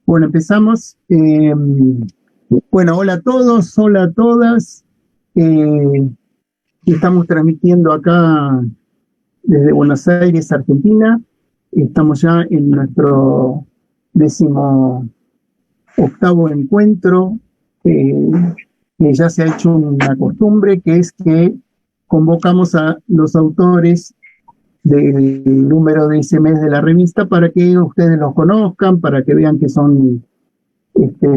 Bueno, empezamos. Bueno, hola a todos, hola a todas. Eh, Estamos transmitiendo acá desde Buenos Aires, Argentina. Estamos ya en nuestro 18º encuentro, eh, que ya se ha hecho una costumbre, que es que convocamos a los autores del número de ese mes de la revista para que ustedes los conozcan, para que vean que son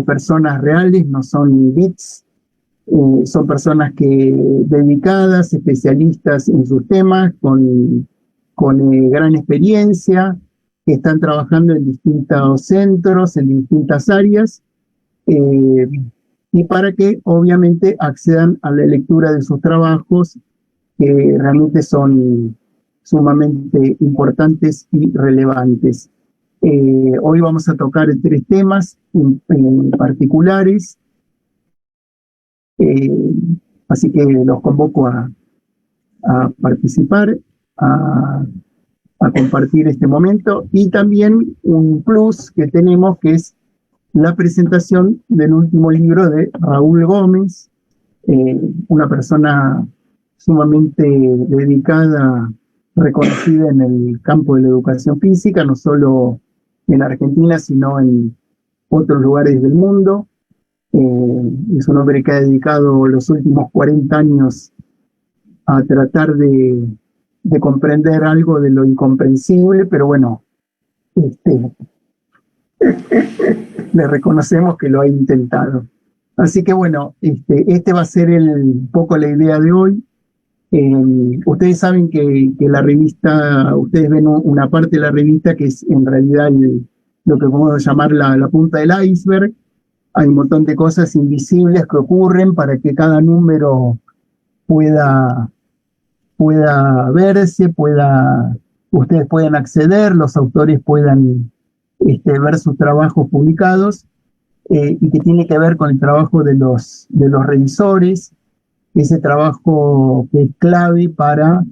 personas reales, no son bits, son personas que dedicadas, especialistas en sus temas, con gran experiencia, que están trabajando en distintos centros, en distintas áreas, eh, y para que obviamente accedan a la lectura de sus trabajos, que realmente son sumamente importantes y relevantes. Hoy vamos a tocar tres temas en particulares, eh, así que los convoco a participar, a, a compartir este momento, y también un plus que tenemos, que es la presentación del último libro de Raúl Gómez, una persona sumamente dedicada, reconocida en el campo de la educación física, no solo en Argentina, sino en otros lugares del mundo. Es un hombre que ha dedicado los últimos 40 años a tratar de comprender algo de lo incomprensible, pero bueno, este, le reconocemos que lo ha intentado. Así que bueno, este va a ser un poco la idea de hoy. Ustedes saben que la revista, ustedes ven una parte de la revista que es en realidad lo que podemos llamar la punta del iceberg. Hay un montón de cosas invisibles que ocurren para que cada número pueda, pueda verse, ustedes puedan acceder, los autores puedan ver sus trabajos publicados, y que tiene que ver con el trabajo de los revisores, ese trabajo que es clave para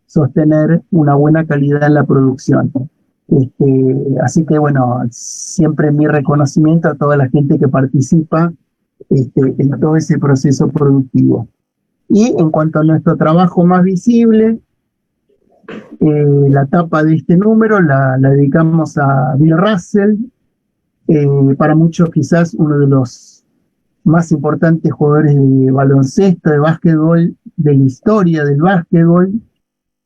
sostener una buena calidad en la producción. Así que bueno, siempre mi reconocimiento a toda la gente que participa en todo ese proceso productivo. Y en cuanto a nuestro trabajo más visible, la tapa de este número la dedicamos a Bill Russell, para muchos quizás uno de los más importantes jugadores de baloncesto, de básquetbol, de la historia del básquetbol,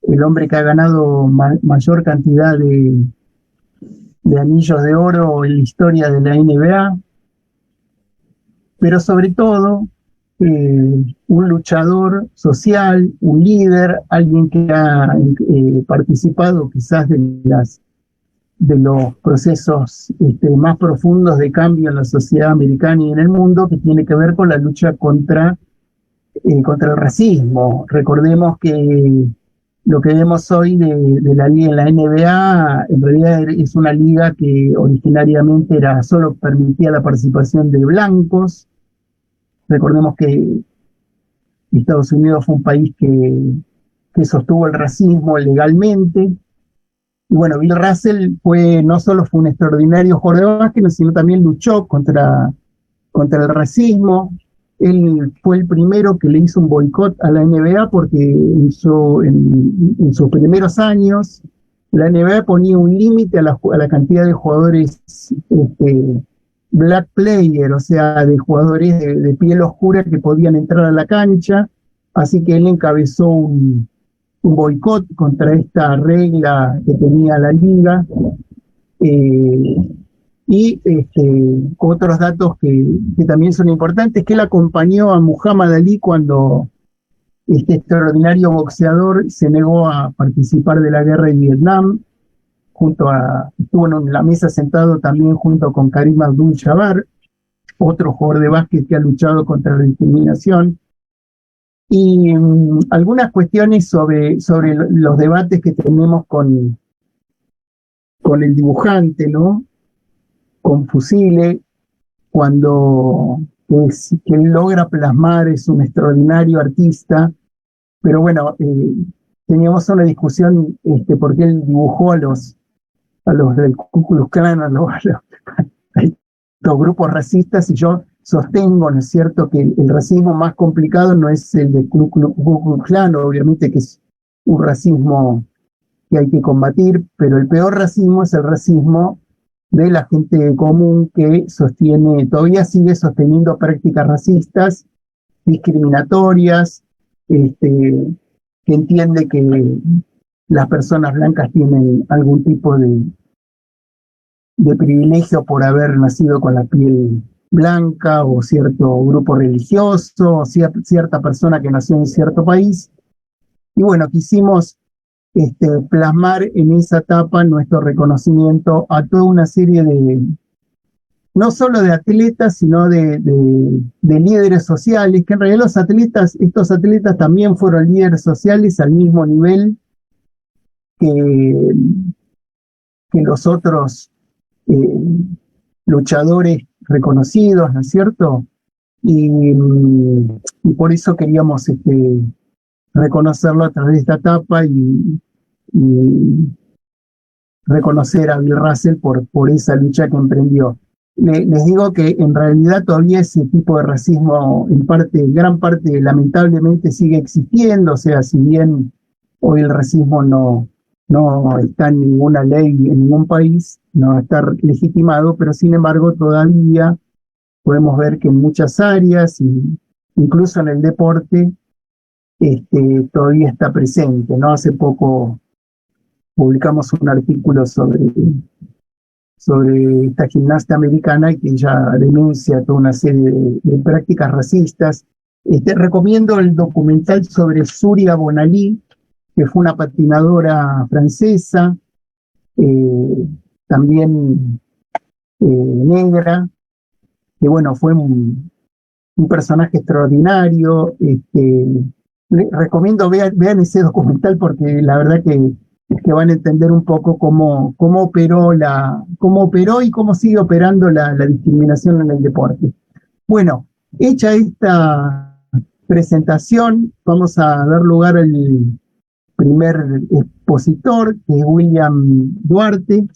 el hombre que ha ganado mayor cantidad de anillos de oro en la historia de la NBA, pero sobre todo un luchador social, un líder, alguien que ha participado quizás de los procesos más profundos de cambio en la sociedad americana y en el mundo, que tiene que ver con la lucha contra el racismo. Recordemos que lo que vemos hoy de la liga en la NBA, en realidad es una liga que originariamente solo permitía la participación de blancos. Recordemos que Estados Unidos fue un país que sostuvo el racismo legalmente. Y bueno, Bill Russell no solo fue un extraordinario jugador de básquet, sino también luchó contra el racismo. Él fue el primero que le hizo un boicot a la NBA, porque en sus primeros años la NBA ponía un límite a la cantidad de jugadores black player, o sea, de jugadores de piel oscura que podían entrar a la cancha. Así que él encabezó un boicot contra esta regla que tenía la liga. Eh, y otros datos que también son importantes, que él acompañó a Muhammad Ali cuando este extraordinario boxeador se negó a participar de la guerra de Vietnam, estuvo en la mesa sentado también junto con Karim Abdul-Jabbar, otro jugador de básquet que ha luchado contra la discriminación. Y algunas cuestiones sobre los debates que tenemos con el dibujante, ¿no? Con Fusile, cuando que él logra plasmar, es un extraordinario artista, pero bueno, teníamos una discusión porque él dibujó a los del Ku Klux Klan, estos grupos racistas, y yo sostengo, ¿no es cierto?, que el racismo más complicado no es el de Ku Klux Klan, obviamente que es un racismo que hay que combatir, pero el peor racismo es el racismo de la gente común que sostiene, todavía sigue sosteniendo prácticas racistas, discriminatorias, que entiende que las personas blancas tienen algún tipo de privilegio por haber nacido con la piel blanca, o cierto grupo religioso, o cierta persona que nació en cierto país. Y bueno, quisimos plasmar en esa etapa nuestro reconocimiento a toda una serie de, no solo de atletas, sino de líderes sociales, que en realidad estos atletas también fueron líderes sociales al mismo nivel que, que los otros luchadores reconocidos, ¿no es cierto? Y por eso queríamos reconocerlo a través de esta etapa y reconocer a Bill Russell por esa lucha que emprendió. Les digo que en realidad todavía ese tipo de racismo gran parte lamentablemente sigue existiendo, o sea, si bien hoy el racismo no está en ninguna ley, en ningún país, no está legitimado, pero sin embargo todavía podemos ver que en muchas áreas, incluso en el deporte, todavía está presente, ¿no? Hace poco publicamos un artículo sobre esta gimnasta americana que ella denuncia toda una serie de prácticas racistas. Recomiendo el documental sobre Surya Bonali, que fue una patinadora francesa, también negra, que bueno, fue un personaje extraordinario. Les recomiendo vean ese documental, porque la verdad que van a entender un poco cómo operó y cómo sigue operando la discriminación en el deporte. Bueno, hecha esta presentación, vamos a dar lugar al primer expositor, que es William Duarte,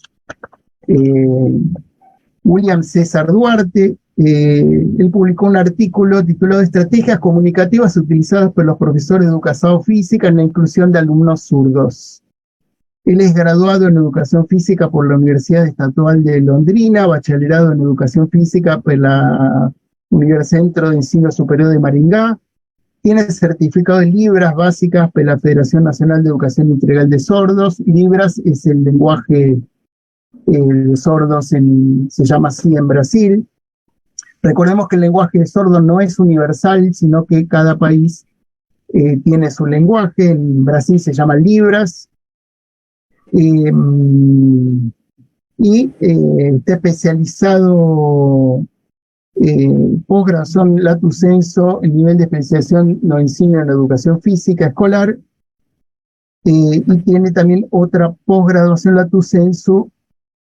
William César Duarte. Él publicó un artículo titulado Estrategias comunicativas utilizadas por los profesores de educación física en la inclusión de alumnos zurdos. Él es graduado en Educación Física por la Universidad Estatal de Londrina, bachillerado en Educación Física por la Universidad Centro de Ensino Superior de Maringá, tiene certificado en Libras básicas por la Federación Nacional de Educación Integral de Sordos. Libras es el lenguaje de sordos, se llama así en Brasil. Recordemos que el lenguaje de sordos no es universal, sino que cada país tiene su lenguaje. En Brasil se llama Libras. Está especializado posgraduación lato sensu, el nivel de especialización lo enseña en la educación física escolar, y tiene también otra posgraduación lato sensu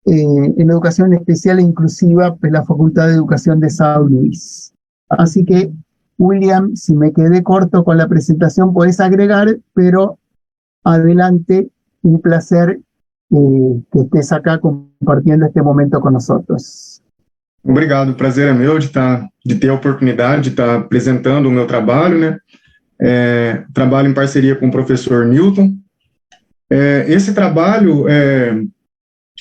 en educación especial e inclusiva en la Facultad de Educación de São Luís. Así que, William, si me quedé corto con la presentación, podés agregar, pero adelante. Un placer que estés acá compartiendo este momento con nosotros. Obrigado, o prazer é meu de ter a oportunidade de estar apresentando o meu trabalho, né? Trabalho em parceria com o professor Newton. Esse trabalho,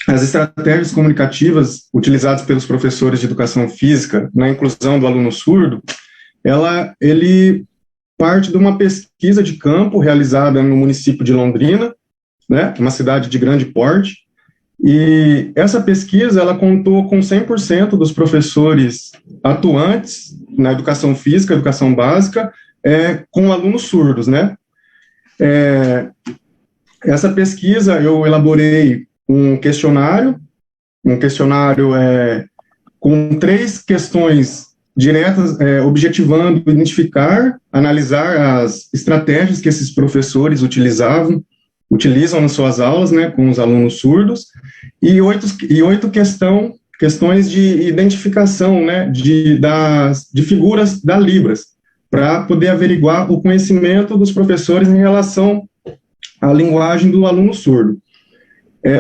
as estratégias comunicativas utilizadas pelos professores de educação física na inclusão do aluno surdo, ele parte de uma pesquisa de campo realizada no município de Londrina, né, uma cidade de grande porte, e essa pesquisa ela contou com 100% dos professores atuantes na educação física, educação básica, com alunos surdos, né? Essa pesquisa eu elaborei um questionário com 3 questões diretas, objetivando identificar, analisar as estratégias que esses professores utilizam nas suas aulas, né, com os alunos surdos, e 8 questões de identificação, né, de figuras da Libras, para poder averiguar o conhecimento dos professores em relação à linguagem do aluno surdo.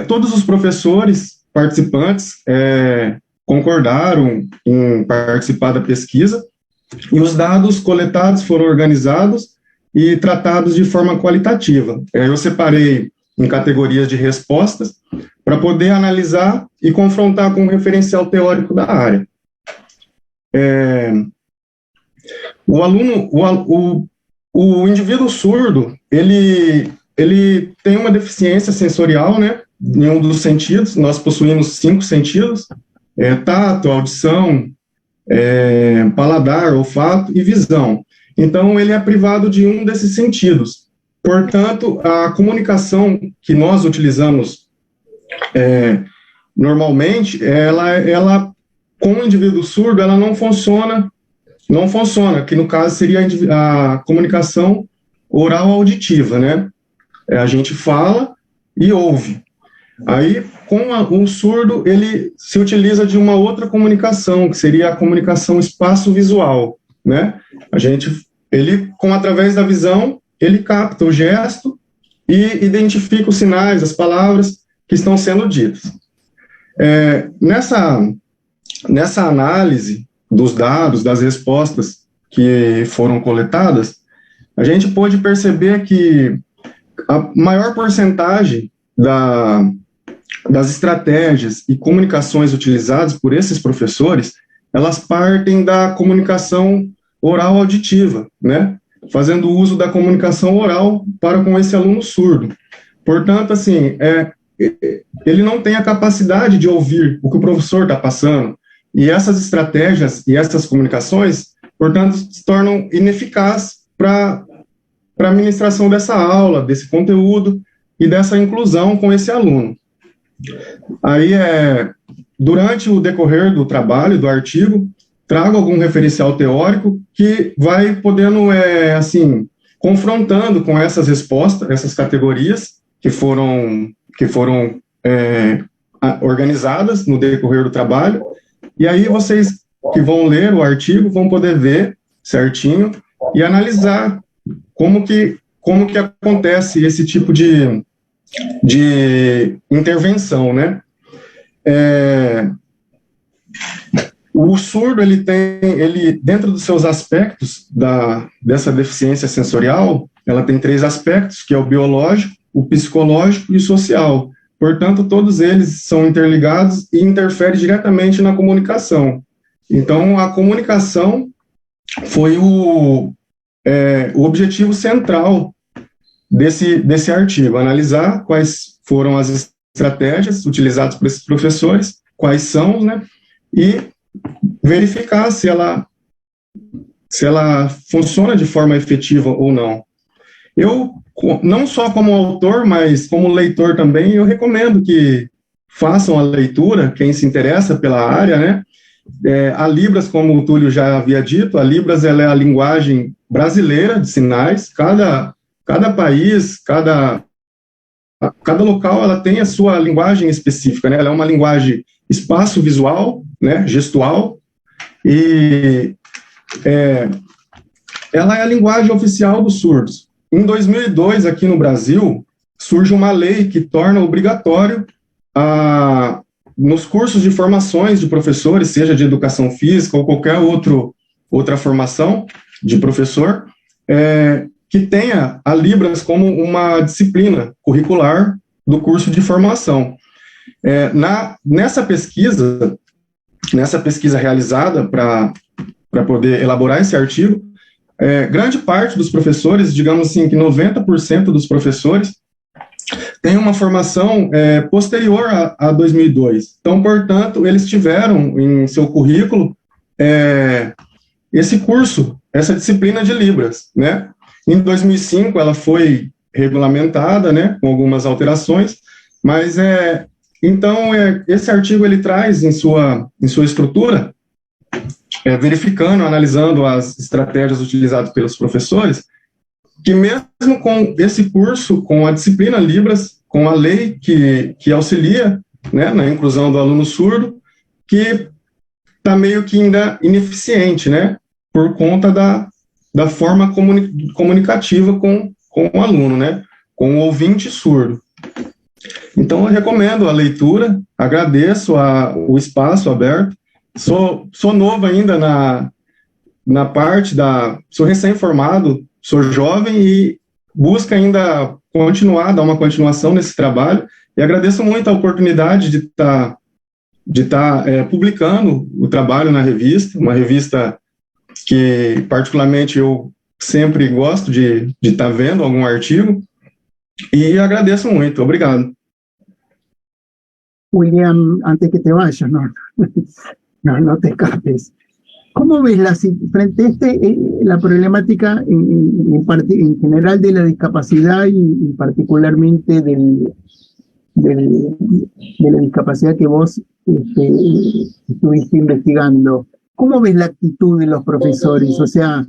Todos os professores participantes concordaram em participar da pesquisa, e os dados coletados foram organizados e tratados de forma qualitativa. Eu separei em categorias de respostas para poder analisar e confrontar com o referencial teórico da área. O aluno, o indivíduo surdo, ele tem uma deficiência sensorial, né, em um dos sentidos. Nós possuímos 5 sentidos, tato, audição, paladar, olfato e visão. Então, ele é privado de um desses sentidos. Portanto, a comunicação que nós utilizamos normalmente, ela com o indivíduo surdo, ela não funciona, que no caso seria a comunicação oral auditiva, né? A gente fala e ouve. Aí, com o surdo, ele se utiliza de uma outra comunicação, que seria a comunicação espaço-visual, né? Através da visão, ele capta o gesto e identifica os sinais, as palavras que estão sendo ditas. Nessa análise dos dados, das respostas que foram coletadas, a gente pôde perceber que a maior porcentagem das estratégias e comunicações utilizadas por esses professores, elas partem da comunicação oral auditiva, né? Fazendo uso da comunicação oral para com esse aluno surdo. Portanto, assim, ele não tem a capacidade de ouvir o que o professor está passando, e essas estratégias e essas comunicações, portanto, se tornam ineficazes para a ministração dessa aula, desse conteúdo e dessa inclusão com esse aluno. Aí, durante o decorrer do trabalho, do artigo, trago algum referencial teórico que vai podendo, confrontando com essas respostas, essas categorias que foram organizadas no decorrer do trabalho, e aí vocês que vão ler o artigo vão poder ver certinho e analisar como que acontece esse tipo de intervenção, né? O surdo, ele dentro dos seus aspectos dessa deficiência sensorial, ela tem 3 aspectos, que é o biológico, o psicológico e o social. Portanto, todos eles são interligados e interferem diretamente na comunicação. Então, a comunicação foi o objetivo central desse artigo, analisar quais foram as estratégias utilizadas por esses professores, quais são, né, e verificar se ela funciona de forma efetiva ou não. Eu, não só como autor, mas como leitor também, eu recomendo que façam a leitura, quem se interessa pela área, né? A Libras, como o Túlio já havia dito, a Libras ela é a linguagem brasileira de sinais. Cada país, cada local, ela tem a sua linguagem específica, né? Ela é uma linguagem espaço-visual, né? Gestual, e ela é a linguagem oficial dos surdos. Em 2002, aqui no Brasil, surge uma lei que torna obrigatório nos cursos de formações de professores, seja de educação física ou qualquer outra formação de professor, que tenha a Libras como uma disciplina curricular do curso de formação. Nessa pesquisa realizada para poder elaborar esse artigo, grande parte dos professores, digamos assim, que 90% dos professores, tem uma formação posterior a 2002. Então, portanto, eles tiveram em seu currículo esse curso, essa disciplina de Libras, né? Em 2005, ela foi regulamentada, né, com algumas alterações, mas, então, esse artigo, ele traz em sua estrutura, verificando, analisando as estratégias utilizadas pelos professores, que mesmo com esse curso, com a disciplina Libras, com a lei que auxilia, né, na inclusão do aluno surdo, que está meio que ainda ineficiente, né, por conta da forma comunicativa com o aluno, né, com o ouvinte surdo. Então, eu recomendo a leitura, agradeço o espaço aberto. Sou novo ainda na parte sou recém-formado, sou jovem e busco ainda dar uma continuação nesse trabalho, e agradeço muito a oportunidade de estar publicando o trabalho na revista, uma revista que, particularmente, eu sempre gosto de estar vendo algum artigo, y agradeço muito. Obrigado. William, antes que te vayas, no te escapes. ¿Cómo ves frente a la problemática en general de la discapacidad y particularmente de la discapacidad que vos estuviste investigando? ¿Cómo ves la actitud de los profesores? O sea,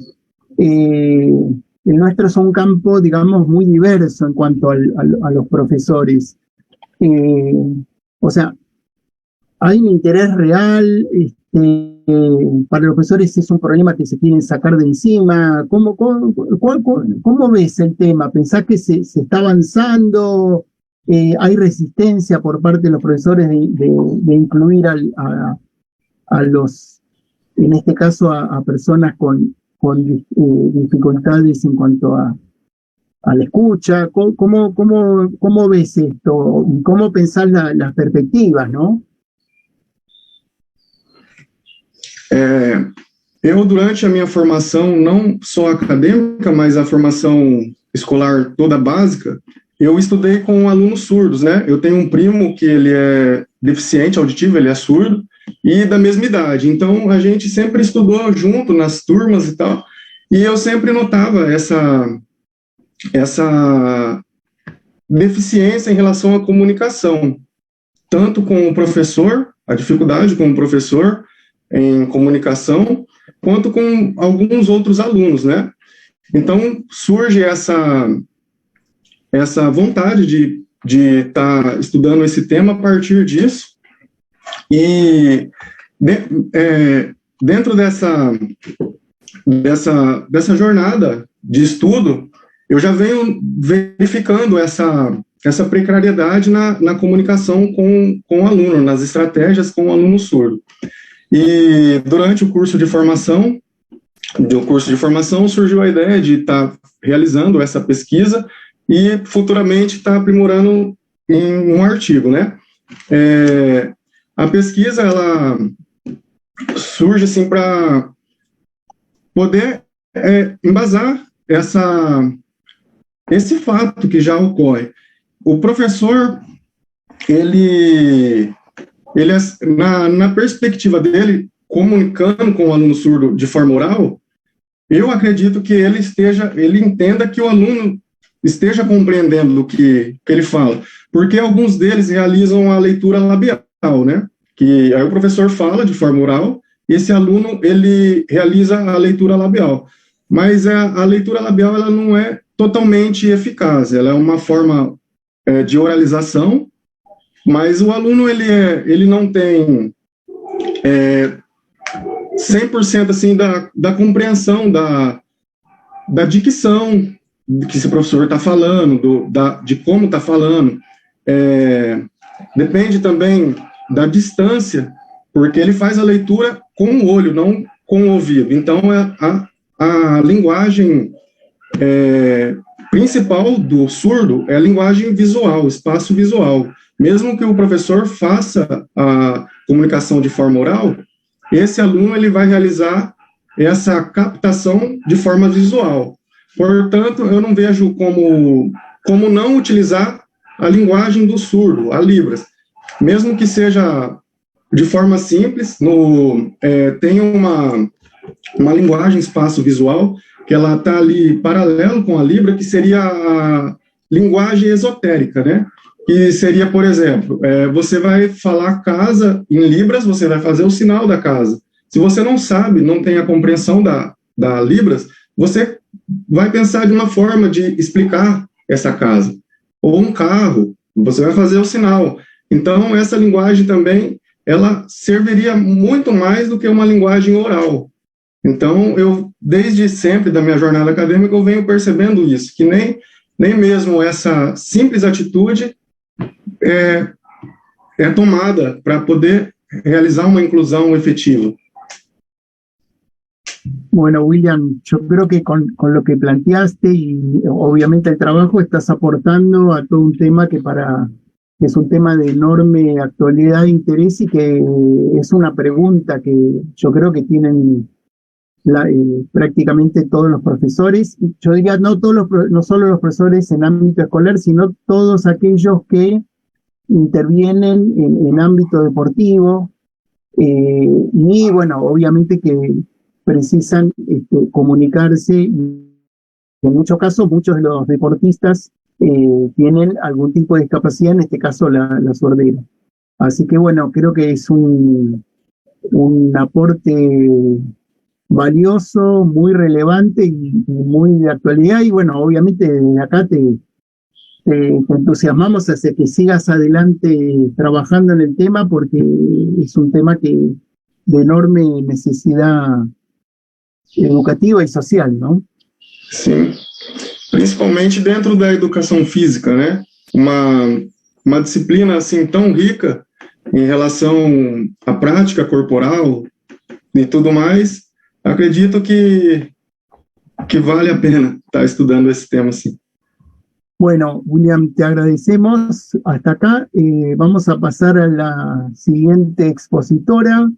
el nuestro es un campo, digamos, muy diverso en cuanto a los profesores. O sea, hay un interés real, para los profesores es un problema que se quieren sacar de encima. ¿Cómo ves el tema? ¿Pensás que se está avanzando? ¿Hay resistencia por parte de los profesores de incluir a los, en este caso, a personas con dificultades en cuanto a la escucha? ¿Cómo ves esto? ¿Y cómo pensás las perspectivas, no? Eu, durante a minha formação, não só acadêmica, mas a formação escolar toda básica, eu estudei com alunos surdos, né? Eu tenho um primo que ele é deficiente auditivo, ele é surdo, e da mesma idade. Então, a gente sempre estudou junto nas turmas e tal, e eu sempre notava essa deficiência em relação à comunicação, tanto com o professor, a dificuldade com o professor em comunicação, quanto com alguns outros alunos, né? Então, surge essa vontade de estar estudando esse tema a partir disso, e dentro dessa jornada de estudo, eu já venho verificando essa precariedade na comunicação com o aluno, nas estratégias com o aluno surdo. E durante o curso de formação, surgiu a ideia de estar realizando essa pesquisa e futuramente estar aprimorando em um artigo, né? A pesquisa, ela surge assim para poder embasar esse fato que já ocorre. O professor, ele na perspectiva dele, comunicando com o aluno surdo de forma oral, eu acredito que ele entenda que o aluno esteja compreendendo o que ele fala, porque alguns deles realizam a leitura labial, né? Que aí o professor fala de forma oral, e esse aluno, ele realiza a leitura labial. Mas a leitura labial, ela não é totalmente eficaz, ela é uma forma de oralização, mas o aluno, ele não tem 100% assim, da compreensão da dicção que esse professor está falando, de como está falando. Depende também da distância, porque ele faz a leitura com o olho, não com o ouvido. Então, a linguagem principal do surdo é a linguagem visual, espaço visual. Mesmo que o professor faça a comunicação de forma oral, esse aluno ele vai realizar essa captação de forma visual. Portanto, eu não vejo como não utilizar a linguagem do surdo, a Libras. Mesmo que seja de forma simples, tem uma linguagem espaço visual, que ela está ali paralelo com a Libra, que seria a linguagem esotérica, né? Que seria, por exemplo, você vai falar casa em Libras, você vai fazer o sinal da casa. Se você não sabe, não tem a compreensão da Libras, você vai pensar de uma forma de explicar essa casa. Ou um carro, você vai fazer o sinal. Então, essa linguagem também, ela serviria muito mais do que uma linguagem oral. Então, eu, desde sempre da minha jornada acadêmica, eu venho percebendo isso, que nem mesmo essa simples atitude é tomada para poder realizar uma inclusão efectiva. Bueno, William, yo creo que con lo que planteaste y obviamente el trabajo estás aportando a todo un tema que es un tema de enorme actualidad e interés y que es una pregunta que yo creo que tienen prácticamente todos los profesores. Yo diría no solo los profesores en ámbito escolar, sino todos aquellos que intervienen en ámbito deportivo y bueno, obviamente que precisan comunicarse y en muchos casos muchos de los deportistas tienen algún tipo de discapacidad, en este caso la sordera. Así que bueno, creo que es un aporte valioso, muy relevante y muy de actualidad y bueno, obviamente desde acá te entusiasmamos hacia que sigas adelante trabajando en el tema porque es un tema que de enorme necesidad educativa e social, não? Sim, principalmente dentro da educação física, né? Uma disciplina assim tão rica em relação à prática corporal e tudo mais, acredito que vale a pena estar estudando esse tema assim. Bueno, William, te agradecemos hasta acá. Vamos a pasar a la siguiente expositora.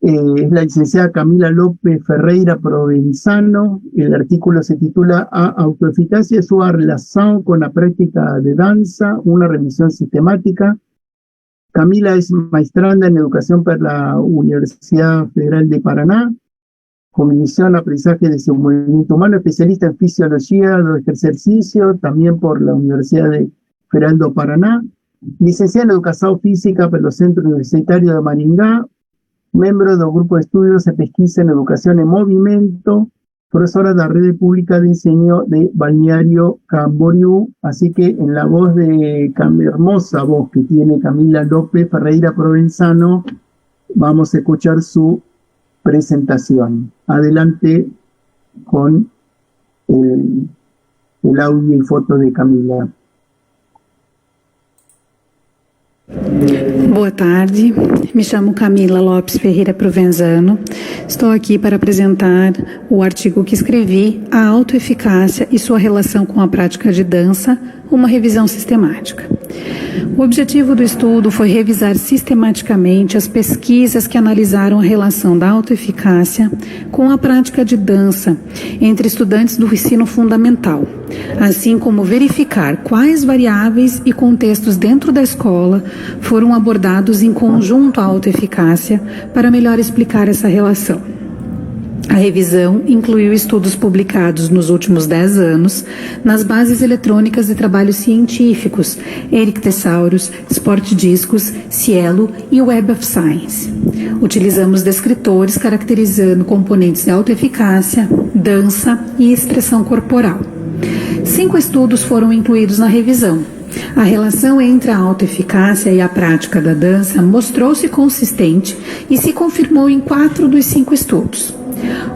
Es la licenciada Camila López Ferreira Provenzano. El artículo se titula A autoeficacia y su relación con la práctica de danza, una revisión sistemática. Camila es maestranda en educación por la Universidad Federal de Paraná, Comisión Aprendizaje de su Movimiento Humano, especialista en fisiología del ejercicio, también por la Universidad Federal de Paraná, licenciada en educación física por los Centros Universitarios de Maringá, membro do grupo de estudios de pesquisa en educación en movimiento, profesora de la red pública de enseño de Balneario Camboriú. Así que en la voz de hermosa voz que tiene Camila López Ferreira Provenzano, vamos a escuchar su presentación. Adelante con el audio y foto de Camila. Boa tarde, me chamo Camila Lopes Ferreira Provenzano, estou aqui para apresentar o artigo que escrevi, A Autoeficácia e sua relação com a prática de dança, uma revisão sistemática. O objetivo do estudo foi revisar sistematicamente as pesquisas que analisaram a relação da autoeficácia com a prática de dança entre estudantes do ensino fundamental, assim como verificar quais variáveis e contextos dentro da escola foram abordados em conjunto à autoeficácia para melhor explicar essa relação. A revisão incluiu estudos publicados nos últimos 10 anos nas bases eletrônicas de trabalhos científicos Eric Thesaurus, Sport Discus, Cielo e Web of Science. Utilizamos descritores caracterizando componentes de autoeficácia, dança e expressão corporal. 5 estudos foram incluídos na revisão. A relação entre a autoeficácia e a prática da dança mostrou-se consistente e se confirmou em 4 dos 5 estudos.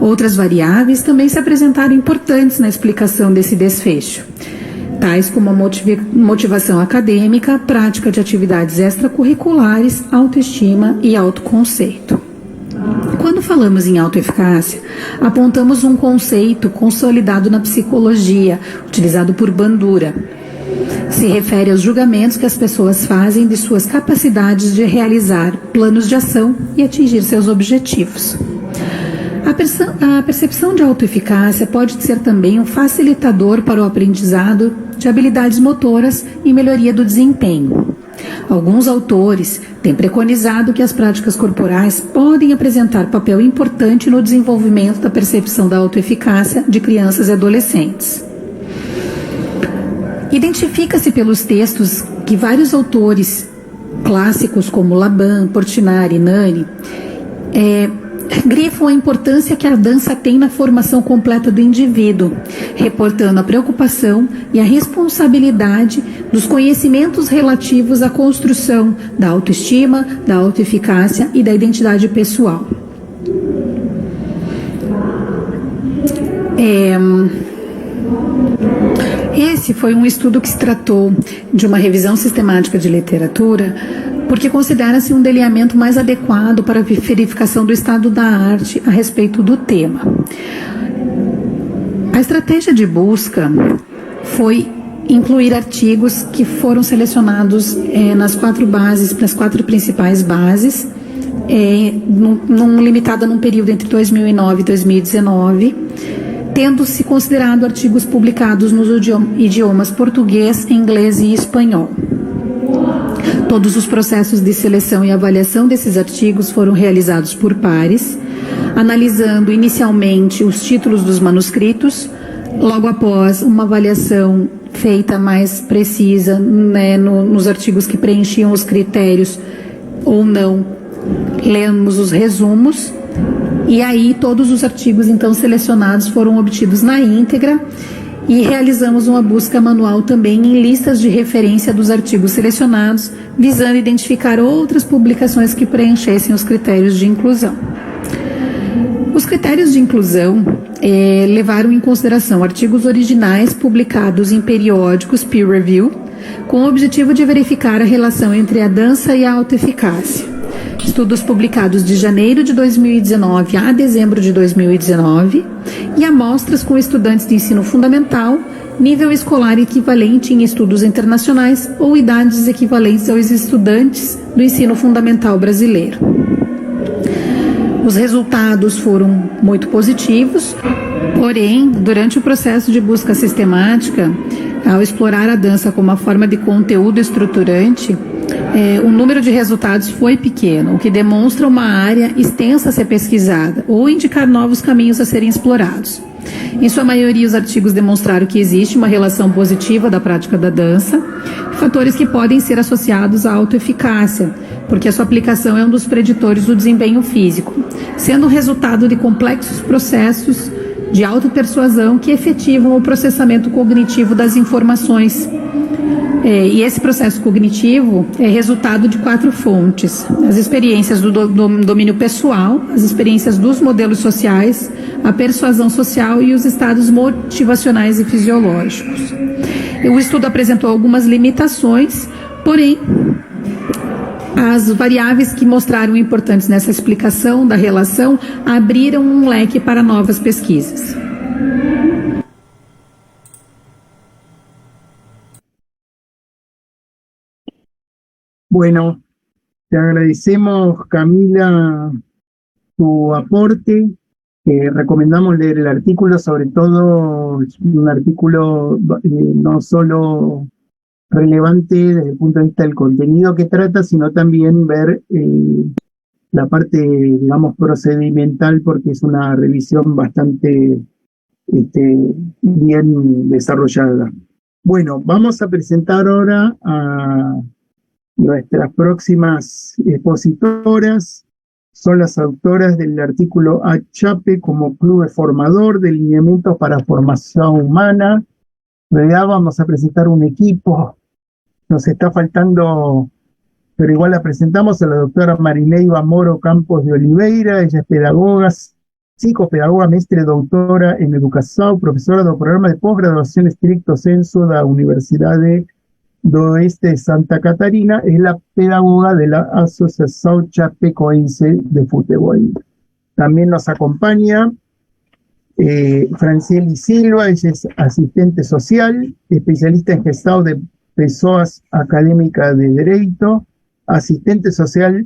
Outras variáveis também se apresentaram importantes na explicação desse desfecho, tais como a motivação acadêmica, prática de atividades extracurriculares, autoestima e autoconceito. Quando falamos em autoeficácia, apontamos um conceito consolidado na psicologia, utilizado por Bandura. Se refere aos julgamentos que as pessoas fazem de suas capacidades de realizar planos de ação e atingir seus objetivos. A percepção de autoeficácia pode ser também um facilitador para o aprendizado de habilidades motoras e melhoria do desempenho. Alguns autores têm preconizado que as práticas corporais podem apresentar papel importante no desenvolvimento da percepção da autoeficácia de crianças e adolescentes. Identifica-se pelos textos que vários autores clássicos como Laban, Portinari e Nani grifam a importância que a dança tem na formação completa do indivíduo, reportando a preocupação e a responsabilidade dos conhecimentos relativos à construção da autoestima, da autoeficácia e da identidade pessoal. Esse foi um estudo que se tratou de uma revisão sistemática de literatura, porque considera-se um delineamento mais adequado para a verificação do estado da arte a respeito do tema. A estratégia de busca foi incluir artigos que foram selecionados nas 4 principais bases, limitada num período entre 2009 e 2019, tendo-se considerado artigos publicados nos idiomas português, inglês e espanhol. Todos os processos de seleção e avaliação desses artigos foram realizados por pares, analisando inicialmente os títulos dos manuscritos, logo após uma avaliação feita mais precisa, né, nos artigos que preenchiam os critérios ou não, lemos os resumos, e aí todos os artigos então selecionados foram obtidos na íntegra, e realizamos uma busca manual também em listas de referência dos artigos selecionados, visando identificar outras publicações que preenchessem os critérios de inclusão. Os critérios de inclusão levaram em consideração artigos originais publicados em periódicos peer review, com o objetivo de verificar a relação entre a dança e a autoeficácia. Estudos publicados de janeiro de 2019 a dezembro de 2019 e amostras com estudantes de ensino fundamental, nível escolar equivalente em estudos internacionais ou idades equivalentes aos estudantes do ensino fundamental brasileiro. Os resultados foram muito positivos, porém, durante o processo de busca sistemática, ao explorar a dança como uma forma de conteúdo estruturante, o número de resultados foi pequeno, o que demonstra uma área extensa a ser pesquisada ou indicar novos caminhos a serem explorados. Em sua maioria, os artigos demonstraram que existe uma relação positiva da prática da dança, fatores que podem ser associados à autoeficácia, porque a sua aplicação é um dos preditores do desempenho físico, sendo o resultado de complexos processos de autopersuasão que efetivam o processamento cognitivo das informações. E esse processo cognitivo é resultado de 4 fontes: as experiências do domínio pessoal, as experiências dos modelos sociais, a persuasão social e os estados motivacionais e fisiológicos. O estudo apresentou algumas limitações, porém, as variáveis que mostraram importantes nessa explicação da relação abriram um leque para novas pesquisas. Bueno, te agradecemos, Camila, tu aporte. Recomendamos leer el artículo, sobre todo es un artículo no solo relevante desde el punto de vista del contenido que trata, sino también ver la parte, digamos, procedimental, porque es una revisión bastante bien desarrollada. Bueno, vamos a presentar ahora a nuestras próximas expositoras. Son las autoras del artículo ACHAPE como club formador de lineamientos para formación humana. En realidad vamos a presentar un equipo, nos está faltando, pero igual la presentamos, a la doctora Marineiva Moro Campos de Oliveira. Ella es pedagoga, psicopedagoga, mestre doutora en educación, profesora del programa de posgraduación estricto sensu da Universidade do Oeste de Santa Catarina. Es la pedagoga de la Asociación Chapecoense de Fútbol. También nos acompaña Francieli Silva. Ella es asistente social, especialista en gestão de pessoas académica de Derecho, asistente social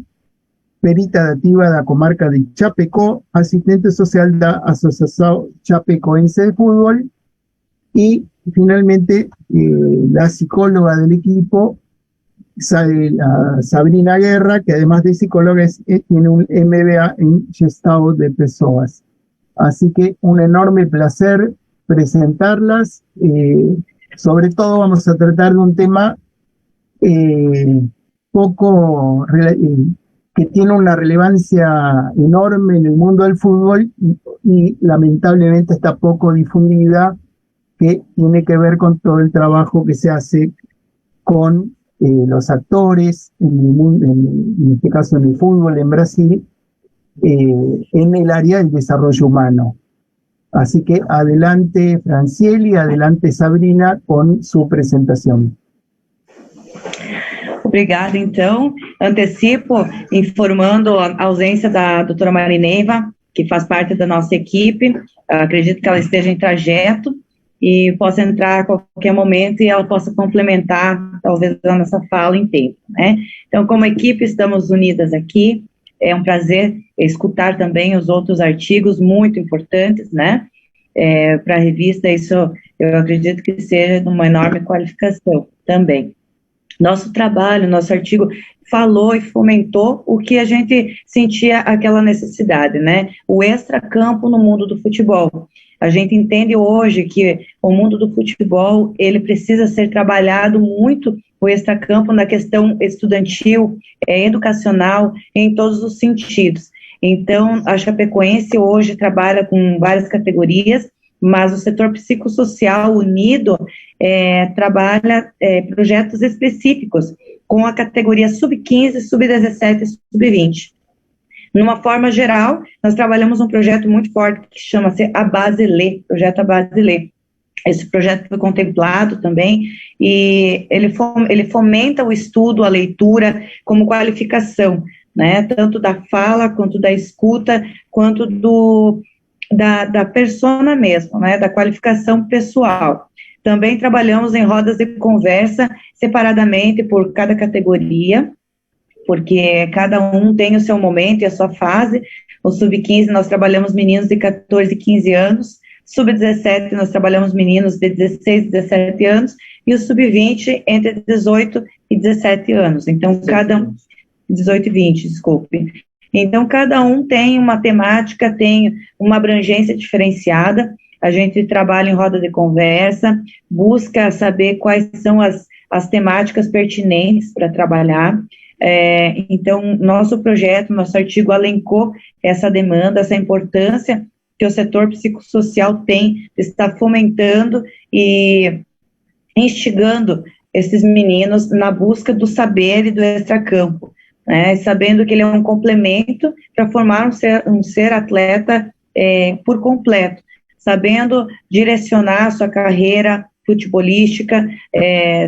perita dativa da comarca de Chapecó, asistente social da Asociación Chapecoense de Fútbol, y finalmente la psicóloga del equipo, Sabrina Guerra, que además de psicóloga tiene un MBA en Gestão de Pessoas. Así que un enorme placer presentarlas. Sobre todo vamos a tratar de un tema que tiene una relevancia enorme en el mundo del fútbol y lamentablemente está poco difundida, que tiene que ver con todo el trabajo que se hace con los actores, en este caso en el fútbol en Brasil, en el área del desarrollo humano. Así que adelante Francieli, adelante Sabrina con su presentación. Obrigada, então. Antecipo informando a ausência da doutora Marineiva, que faz parte da nossa equipe. Acredito que ela esteja em trajeto e possa entrar a qualquer momento e ela possa complementar, talvez, a nossa fala em tempo, né? Então, como equipe, estamos unidas aqui. É um prazer escutar também os outros artigos muito importantes, né? Para a revista, isso eu acredito que seja de uma enorme qualificação também. Nosso trabalho, nosso artigo falou e fomentou o que a gente sentia aquela necessidade, né? O extracampo no mundo do futebol. A gente entende hoje que o mundo do futebol, ele precisa ser trabalhado muito, o extracampo na questão estudantil, educacional, em todos os sentidos. Então, a Chapecoense hoje trabalha com várias categorias, mas o setor psicossocial unido trabalha projetos específicos com a categoria sub-15, sub-17 e sub-20. Numa forma geral, nós trabalhamos um projeto muito forte que chama-se A Base Lê, projeto A Base Lê. Esse projeto foi contemplado também e ele fomenta o estudo, a leitura como qualificação, né, tanto da fala, quanto da escuta, quanto da persona mesmo, né, da qualificação pessoal. Também trabalhamos em rodas de conversa separadamente por cada categoria, porque cada um tem o seu momento e a sua fase. O sub-15 nós trabalhamos meninos de 14 e 15 anos, sub-17 nós trabalhamos meninos de 16 e 17 anos, e o sub-20 entre 18 e 17 anos. Então, 18 e 20, desculpe. Então, cada um tem uma temática, tem uma abrangência diferenciada. A gente trabalha em roda de conversa, busca saber quais são as temáticas pertinentes para trabalhar. Então, nosso projeto, nosso artigo elencou essa demanda, essa importância que o setor psicossocial tem de estar fomentando e instigando esses meninos na busca do saber e do extracampo, né, sabendo que ele é um complemento para formar um ser atleta por completo, sabendo direcionar a sua carreira futebolística,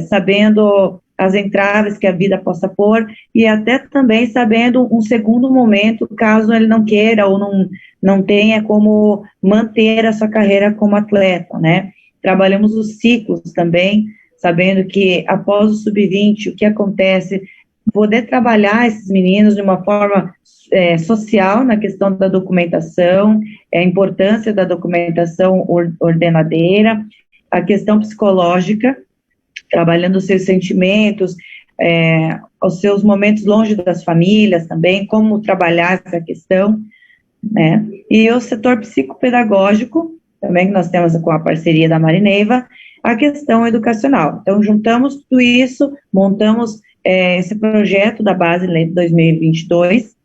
sabendo as entraves que a vida possa pôr, e até também sabendo um segundo momento, caso ele não queira ou não tenha como manter a sua carreira como atleta, né? Trabalhamos os ciclos também, sabendo que após o sub-20, o que acontece, poder trabalhar esses meninos de uma forma social, na questão da documentação, a importância da documentação ordenadeira, a questão psicológica, trabalhando os seus sentimentos, os seus momentos longe das famílias também, como trabalhar essa questão, né? E o setor psicopedagógico, também que nós temos com a parceria da Marineiva, a questão educacional. Então, juntamos tudo isso, montamos esse projeto da Base Lê de 2022,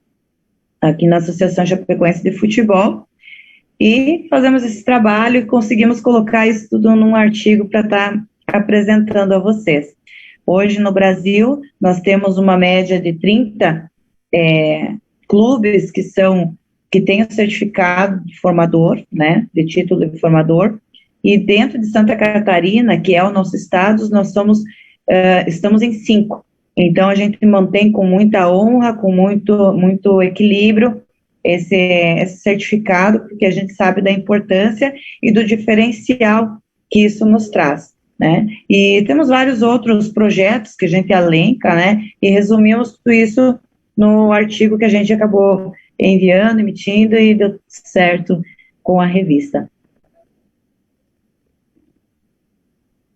aqui na Associação Chapecoense de Futebol, e fazemos esse trabalho e conseguimos colocar isso tudo num artigo para estar apresentando a vocês. Hoje, no Brasil, nós temos uma média de 30 clubes que têm o certificado de formador, né, de título de formador, e dentro de Santa Catarina, que é o nosso estado, nós estamos em 5. Então, a gente mantém com muita honra, com muito equilíbrio, esse certificado, porque a gente sabe da importância e do diferencial que isso nos traz, né? E temos vários outros projetos que a gente elenca, né? E resumimos tudo isso no artigo que a gente acabou enviando, emitindo, e deu certo con la revista.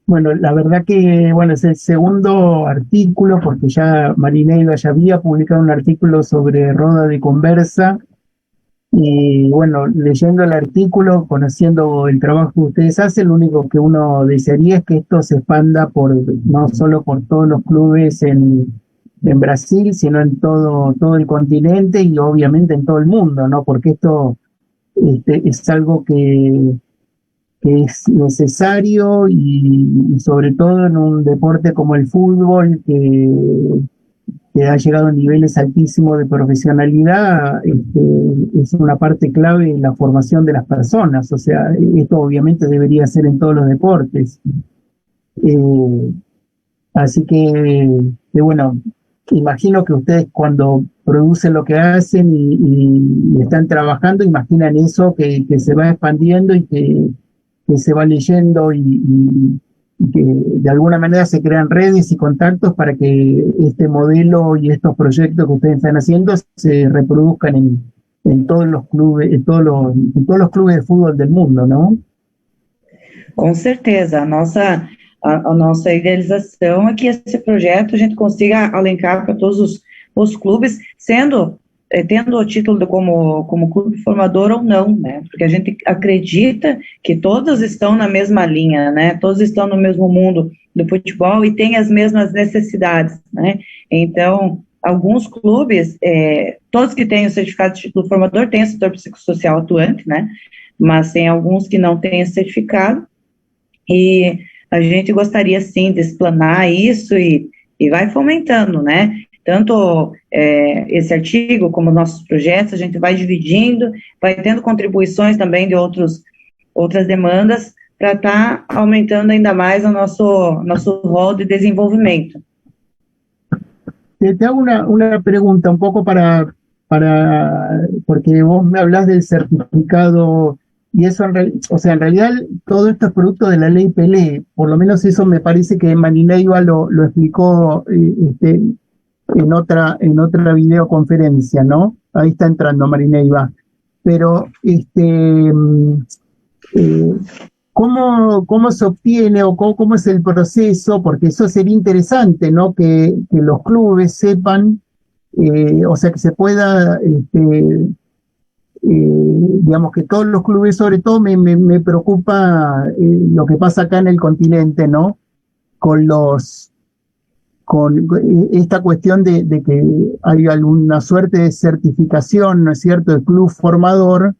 Bueno, la verdad que es el segundo artículo, porque ya Marineiva ya había publicado un artículo sobre Roda de Conversa, y bueno, leyendo el artículo, conociendo el trabajo que ustedes hacen, lo único que uno desearía es que esto se expanda no solo por todos los clubes en Brasil, sino en todo el continente y obviamente en todo el mundo, ¿no? Porque esto es algo que es necesario y sobre todo en un deporte como el fútbol que ha llegado a niveles altísimos de profesionalidad, es una parte clave en la formación de las personas. O sea, esto obviamente debería ser en todos los deportes. Así que bueno, imagino que ustedes cuando producen lo que hacen y están trabajando, imaginan eso que se va expandiendo y que se va leyendo y que de alguna manera se crean redes y contactos para que este modelo y estos proyectos que ustedes están haciendo se reproduzcan en todos los clubes, en todos los clubes de fútbol del mundo, ¿no? Com certeza, a nossa idealização é que esse projeto a gente consiga alencar para todos os clubes, tendo o título como clube formador ou não, né? Porque a gente acredita que todos estão na mesma linha, né? Todos estão no mesmo mundo do futebol e têm as mesmas necessidades, né? Então, alguns clubes, todos que têm o certificado de título formador têm o setor psicossocial atuante, né? Mas tem alguns que não têm esse certificado e a gente gostaria, sim, de explanar isso e vai fomentando, né? Tanto esse artigo como nossos projetos, a gente vai dividindo, vai tendo contribuições também de outras demandas para estar aumentando ainda mais o nosso rol de desenvolvimento. Te hago una pregunta un poco porque vos me hablas del certificado y eso, en realidad todo esto es producto de la ley Pelé, por lo menos eso me parece que Marineiva lo explicó en otra videoconferencia, ¿no? Ahí está entrando Marineiva. Pero, ¿cómo se obtiene o cómo es el proceso? Porque eso sería interesante, ¿no? Que los clubes sepan, o sea, que se pueda, digamos que todos los clubes, sobre todo me preocupa lo que pasa acá en el continente, ¿no? Con esta cuestión de que hay alguna suerte de certificación, ¿no es cierto?, del club formador,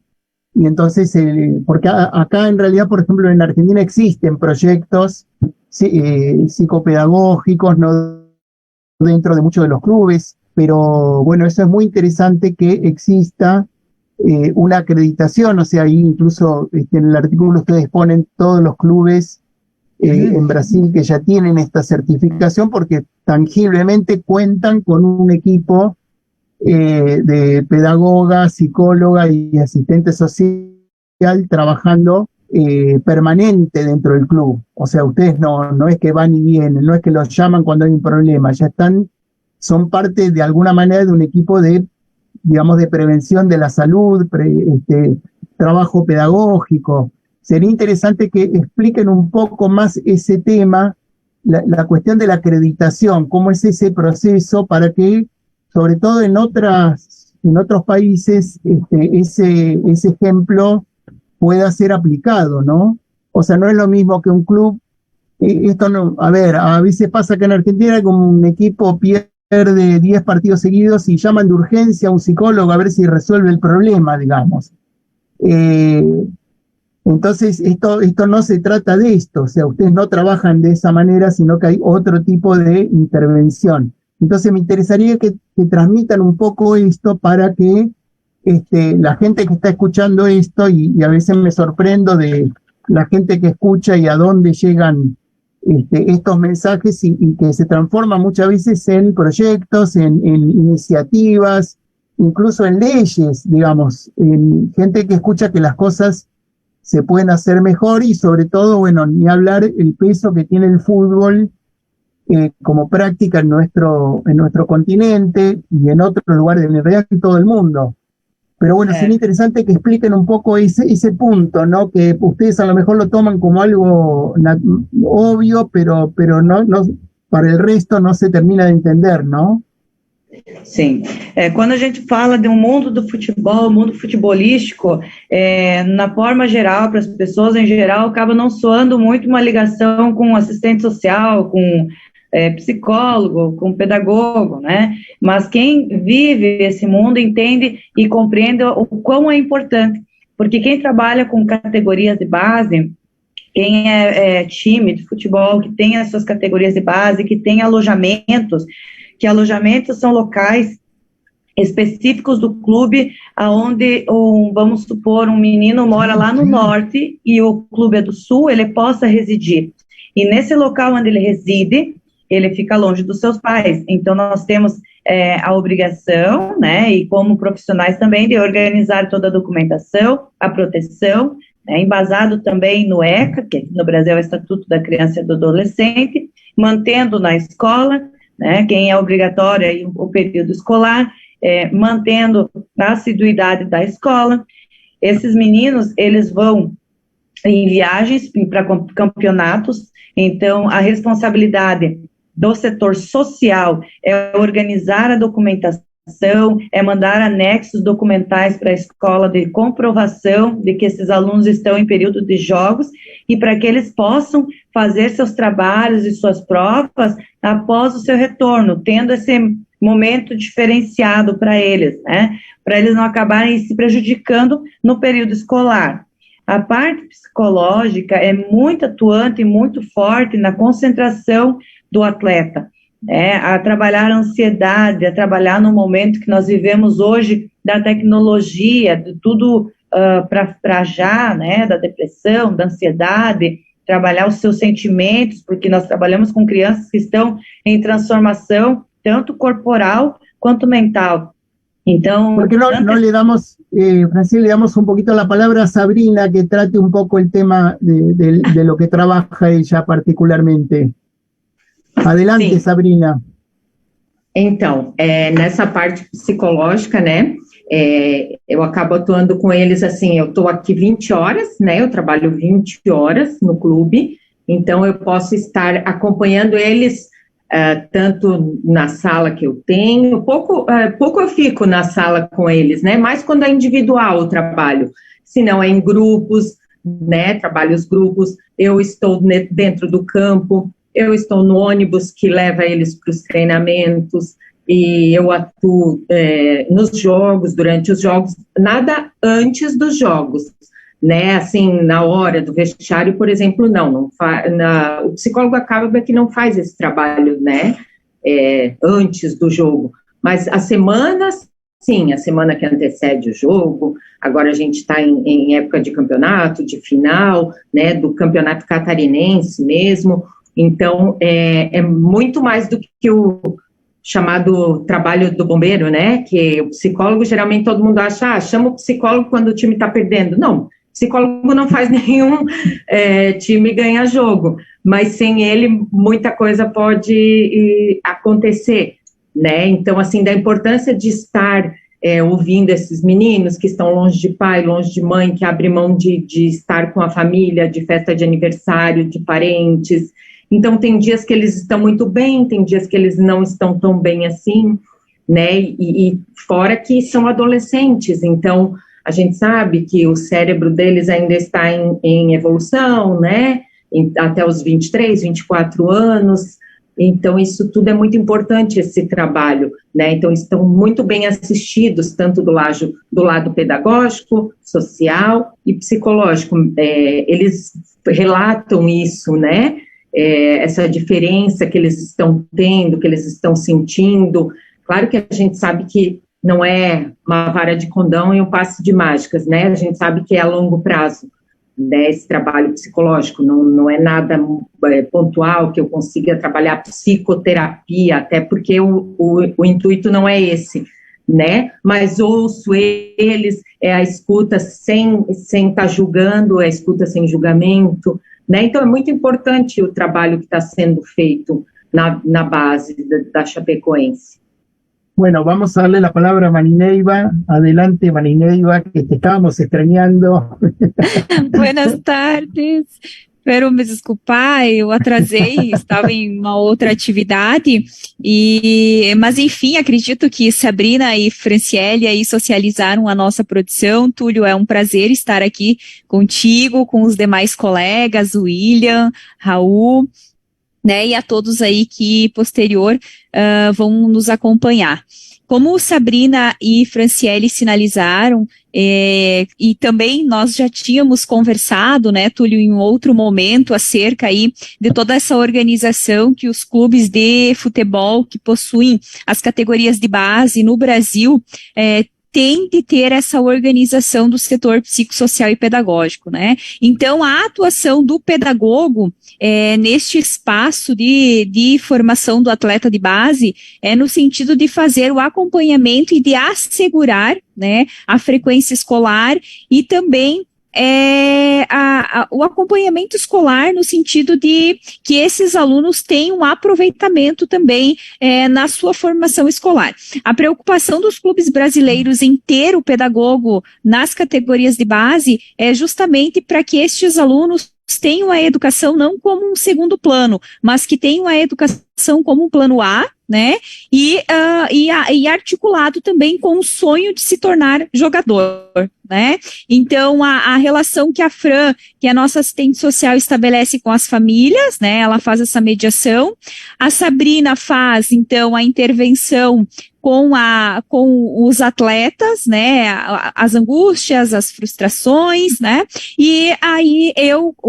y entonces, porque acá en realidad, por ejemplo, en Argentina existen proyectos psicopedagógicos, ¿no?, dentro de muchos de los clubes, pero bueno, eso es muy interesante que exista una acreditación, o sea, ahí incluso en el artículo ustedes ponen todos los clubes en Brasil que ya tienen esta certificación porque tangiblemente cuentan con un equipo de pedagoga, psicóloga y asistente social trabajando permanente dentro del club. O sea, ustedes no es que van y vienen, no es que los llaman cuando hay un problema, ya son parte de alguna manera de un equipo de, digamos, de prevención de la salud, trabajo pedagógico. Sería interesante que expliquen un poco más ese tema, la cuestión de la acreditación, cómo es ese proceso para que, sobre todo en otros países, ese ejemplo pueda ser aplicado, ¿no? O sea, no es lo mismo que un club, a veces pasa que en Argentina como un equipo pierde 10 partidos seguidos y llaman de urgencia a un psicólogo a ver si resuelve el problema, digamos. Entonces, esto no se trata de esto, o sea, ustedes no trabajan de esa manera, sino que hay otro tipo de intervención. Entonces, me interesaría que transmitan un poco esto para que la gente que está escuchando esto, y a veces me sorprendo de la gente que escucha y a dónde llegan estos mensajes y que se transforman muchas veces en proyectos, en iniciativas, incluso en leyes, digamos, en gente que escucha que las cosas se pueden hacer mejor y sobre todo, bueno, ni hablar el peso que tiene el fútbol como práctica en nuestro continente y en otros lugares, en realidad en todo el mundo. Pero bueno, sería interesante que expliquen un poco ese punto, ¿no? Que ustedes a lo mejor lo toman como algo obvio, pero no, para el resto no se termina de entender, ¿no? Sim, quando a gente fala de mundo do futebol, mundo futebolístico, na forma geral, para as pessoas em geral, acaba não soando muito uma ligação com assistente social, com psicólogo, com pedagogo, né? Mas quem vive esse mundo entende e compreende o quão é importante, porque quem trabalha com categorias de base, quem é time de futebol, que tem as suas categorias de base, que tem alojamentos, que alojamentos são locais específicos do clube, aonde, vamos supor, um menino mora lá no norte e o clube é do sul, ele possa residir. E nesse local onde ele reside, ele fica longe dos seus pais. Então, nós temos a obrigação, né, e como profissionais também, de organizar toda a documentação, a proteção, né, embasado também no ECA, que no Brasil é o Estatuto da Criança e do Adolescente, mantendo na escola, né, quem é obrigatório aí, o período escolar, mantendo a assiduidade da escola. Esses meninos, eles vão em viagens para campeonatos, então a responsabilidade do setor social é organizar a documentação, é mandar anexos documentais para a escola de comprovação de que esses alunos estão em período de jogos e para que eles possam fazer seus trabalhos e suas provas após o seu retorno, tendo esse momento diferenciado para eles, né? Para eles não acabarem se prejudicando no período escolar. A parte psicológica é muito atuante e muito forte na concentração do atleta, a trabalhar a ansiedade, a trabalhar no momento que nós vivemos hoje da tecnologia, de tudo para já, né, da depressão, da ansiedade, trabalhar os seus sentimentos, porque nós trabalhamos com crianças que estão em transformação, tanto corporal quanto mental. Então, ¿por qué no le damos, Francine, le damos un poquito la palabra a Sabrina, que trate un poco el tema de lo que trabaja ella particularmente? Adelante, sim. Sabrina. Então, nessa parte psicológica, né, eu acabo atuando com eles assim, eu estou aqui 20 horas, né, eu trabalho 20 horas no clube, então eu posso estar acompanhando eles tanto na sala que eu tenho, pouco eu fico na sala com eles, né, mais quando é individual o trabalho, se não é em grupos, né, trabalho os grupos, eu estou dentro do campo, eu estou no ônibus que leva eles para os treinamentos, e eu atuo nos jogos, durante os jogos, nada antes dos jogos, né, assim, na hora do vestiário, por exemplo, não o psicólogo acaba que não faz esse trabalho, né, antes do jogo, mas as semanas, sim, a semana que antecede o jogo, agora a gente está em época de campeonato, de final, né, do campeonato catarinense mesmo, então é muito mais do que o chamado trabalho do bombeiro, né, que o psicólogo, geralmente todo mundo acha, chama o psicólogo quando o time está perdendo, não, psicólogo não faz nenhum time ganhar jogo, mas sem ele muita coisa pode acontecer, né, então assim, da importância de estar ouvindo esses meninos que estão longe de pai, longe de mãe, que abrem mão de estar com a família, de festa de aniversário, de parentes, então tem dias que eles estão muito bem, tem dias que eles não estão tão bem assim, né, e fora que são adolescentes, então a gente sabe que o cérebro deles ainda está em evolução, né, até os 23, 24 anos, então isso tudo é muito importante, esse trabalho, né, então estão muito bem assistidos, tanto do lado pedagógico, social e psicológico, eles relatam isso, né, essa diferença que eles estão tendo, que eles estão sentindo, claro que a gente sabe que não é uma vara de condão e um passe de mágicas, né, a gente sabe que é a longo prazo, né, esse trabalho psicológico, não é nada pontual que eu consiga trabalhar psicoterapia, até porque o intuito não é esse, né, mas ouço eles, a escuta sem estar julgando, a escuta sem julgamento, né, então é muito importante o trabalho que está sendo feito na base da Chapecoense. Bueno, vamos a darle la palabra a Marineiva. Adelante, Marineiva, que te estábamos extrañando. Buenas tardes. Espero me desculpar, eu atrasei, estava em uma outra atividade, mas enfim, acredito que Sabrina e Franciele aí socializaram a nossa produção. Túlio, é um prazer estar aqui contigo, com os demais colegas, o William, Raul. né, e a todos aí que posterior vão nos acompanhar. Como Sabrina e Franciele sinalizaram, e também nós já tínhamos conversado, né, Túlio, em um outro momento, acerca aí de toda essa organização que os clubes de futebol que possuem as categorias de base no Brasil tem de ter essa organização do setor psicossocial e pedagógico, né? Então, a atuação do pedagogo neste espaço de formação do atleta de base é no sentido de fazer o acompanhamento e de assegurar, né, a frequência escolar e também o acompanhamento escolar no sentido de que esses alunos tenham um aproveitamento também na sua formação escolar. A preocupação dos clubes brasileiros em ter o pedagogo nas categorias de base é justamente para que estes alunos tenham a educação não como um segundo plano, mas que tenham a educação como um plano A, né, e articulado também com o sonho de se tornar jogador, né. Então, a relação que a Fran, que é a nossa assistente social, estabelece com as famílias, né, ela faz essa mediação. A Sabrina faz, então, a intervenção com os atletas, né, as angústias, as frustrações, né, e aí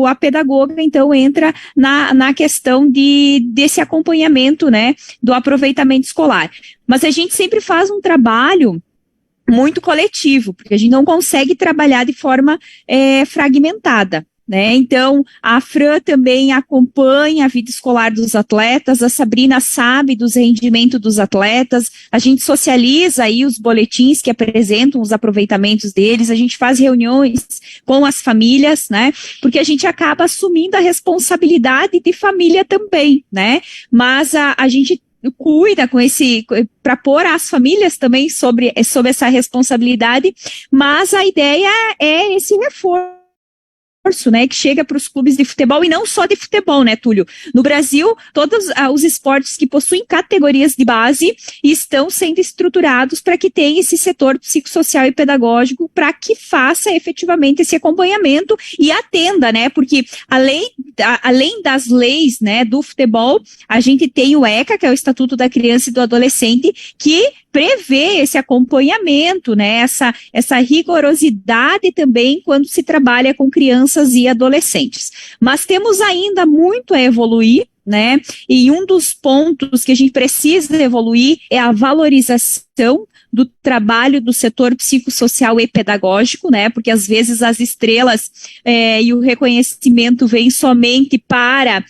a pedagoga, então, entra na questão desse acompanhamento, né, do aproveitamento escolar. Mas a gente sempre faz um trabalho muito coletivo, porque a gente não consegue trabalhar de forma fragmentada, né? Então, a Fran também acompanha a vida escolar dos atletas, a Sabrina sabe dos rendimentos dos atletas, a gente socializa aí os boletins que apresentam os aproveitamentos deles, a gente faz reuniões com as famílias, né? Porque a gente acaba assumindo a responsabilidade de família também, né? Mas a gente cuida para pôr as famílias também sobre essa responsabilidade, mas a ideia é esse reforço, né, que chega para os clubes de futebol, e não só de futebol, né, Túlio? No Brasil, todos os esportes que possuem categorias de base estão sendo estruturados para que tenha esse setor psicossocial e pedagógico para que faça efetivamente esse acompanhamento e atenda, né, porque além das leis, né, do futebol, a gente tem o ECA, que é o Estatuto da Criança e do Adolescente, que prevê esse acompanhamento, né, essa rigorosidade também quando se trabalha com crianças e adolescentes. Mas temos ainda muito a evoluir, né, e um dos pontos que a gente precisa evoluir é a valorização do trabalho do setor psicossocial e pedagógico, né, porque às vezes as estrelas e o reconhecimento vem somente para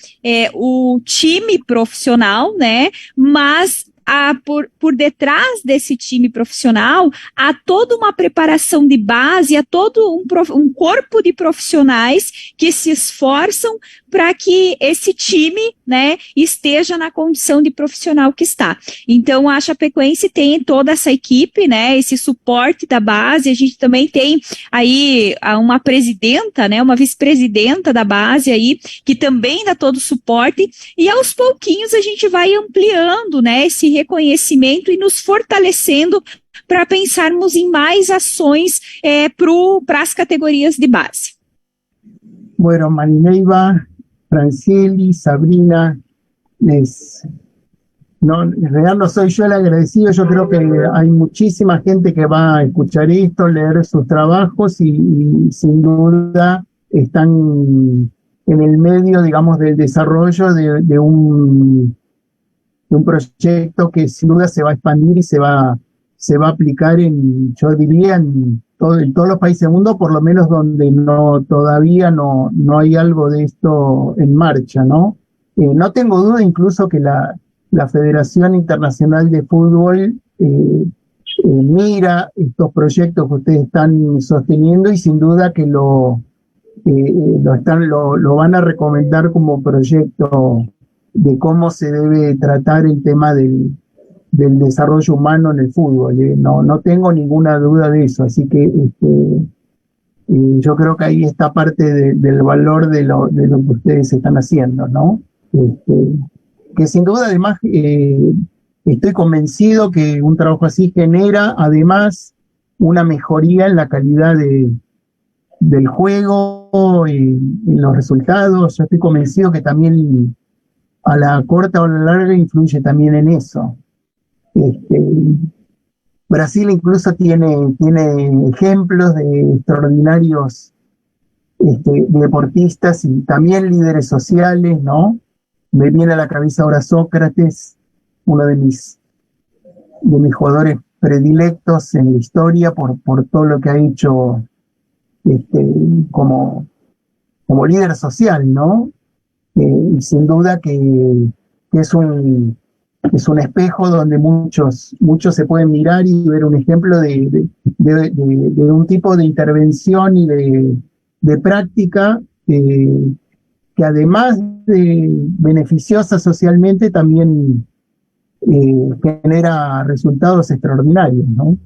o time profissional, né, mas por detrás desse time profissional, há toda uma preparação de base, há todo um corpo de profissionais que se esforçam para que esse time, né, esteja na condição de profissional que está. Então, a Chapecoense tem toda essa equipe, né, esse suporte da base. A gente também tem aí uma presidenta, né, uma vice-presidenta da base aí, que também dá todo o suporte, e aos pouquinhos a gente vai ampliando, né, esse reconhecimento e nos fortalecendo para pensarmos em mais ações para as categorias de base. Bueno, Marineiva, Francieli, Sabrina, en realidad no soy yo el agradecido, yo creo que hay muchísima gente que va a escuchar esto, leer sus trabajos y sin duda están en el medio, digamos, del desarrollo de un proyecto que sin duda se va a expandir y se va a aplicar yo diría, en todos los países del mundo, por lo menos donde todavía no hay algo de esto en marcha, ¿no? No tengo duda incluso que la Federación Internacional de Fútbol mira estos proyectos que ustedes están sosteniendo y sin duda que lo van a recomendar como proyecto de cómo se debe tratar el tema del desarrollo humano en el fútbol. No tengo ninguna duda de eso, así que yo creo que ahí está parte del valor de lo que ustedes están haciendo, ¿no? Que sin duda además estoy convencido que un trabajo así genera además una mejoría en la calidad del juego, en los resultados. Yo estoy convencido que también a la corta o a la larga influye también en eso. Brasil incluso tiene ejemplos de extraordinarios deportistas y también líderes sociales, ¿no? Me viene a la cabeza ahora Sócrates, uno de mis jugadores predilectos en la historia por todo lo que ha hecho como líder social, ¿no? Y sin duda que es un espejo donde muchos se pueden mirar y ver un ejemplo de un tipo de intervención y de práctica que además de beneficiosa socialmente también genera resultados extraordinarios, ¿no?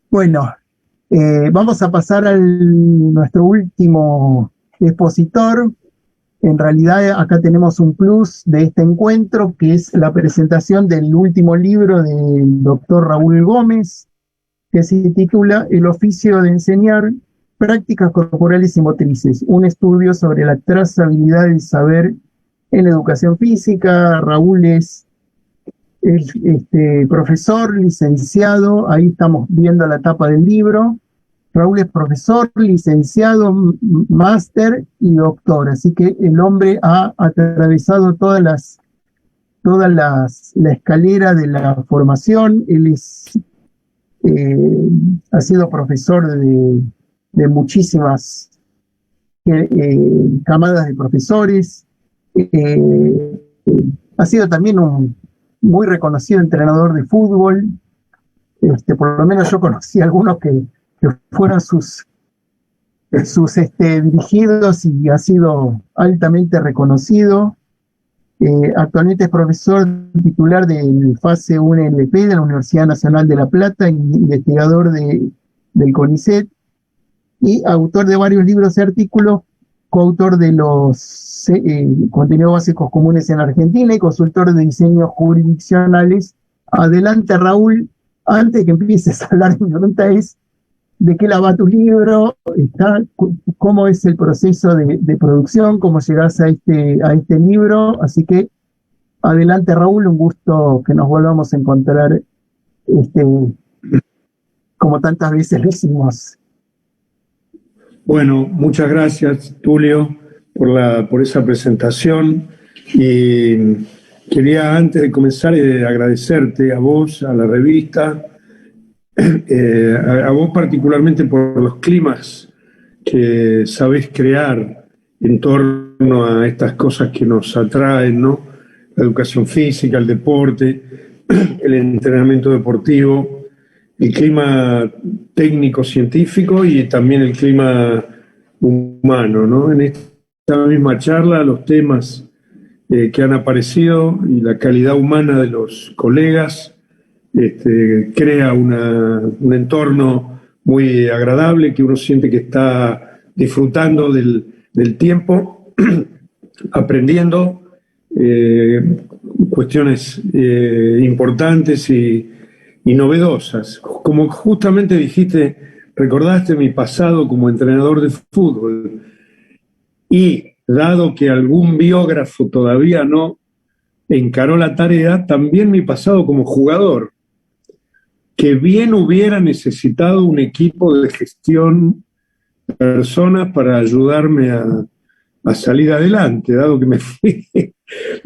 Bueno, vamos a pasar a nuestro último expositor. En realidad acá tenemos un plus de este encuentro, que es la presentación del último libro del doctor Raúl Gómez, que se titula El oficio de enseñar, prácticas corporales y motrices, un estudio sobre la trazabilidad del saber en la educación física. Raúl es profesor, licenciado, ahí estamos viendo la tapa del libro. Raúl es profesor, licenciado, máster y doctor, así que el hombre ha atravesado la escalera de la formación. Él ha sido profesor de muchísimas camadas de profesores, ha sido también un muy reconocido entrenador de fútbol. Por lo menos yo conocí a algunos que fueron sus dirigidos y ha sido altamente reconocido. Actualmente es profesor titular del FASE UNLP de la Universidad Nacional de La Plata, investigador del CONICET y autor de varios libros y artículos, coautor de los contenidos básicos comunes en Argentina y consultor de diseños jurisdiccionales. Adelante, Raúl. Antes de que empieces a hablar, mi pregunta es: ¿de qué va tu libro? ¿Cómo es el proceso de producción? ¿Cómo llegás a este libro? Así que adelante, Raúl, un gusto que nos volvamos a encontrar como tantas veces lo hicimos. Bueno, muchas gracias, Tulio, por esa presentación. Y quería, antes de comenzar, agradecerte a vos, a la revista, a vos particularmente por los climas que sabés crear en torno a estas cosas que nos atraen, ¿no? La educación física, el deporte, el entrenamiento deportivo, el clima técnico-científico y también el clima humano, ¿no? En esta misma charla, los temas que han aparecido y la calidad humana de los colegas crea un entorno muy agradable, que uno siente que está disfrutando del tiempo, aprendiendo cuestiones importantes y novedosas. Como justamente dijiste, recordaste mi pasado como entrenador de fútbol, y dado que algún biógrafo todavía no encaró la tarea, también mi pasado como jugador, que bien hubiera necesitado un equipo de gestión, personas para ayudarme a salir adelante, dado que me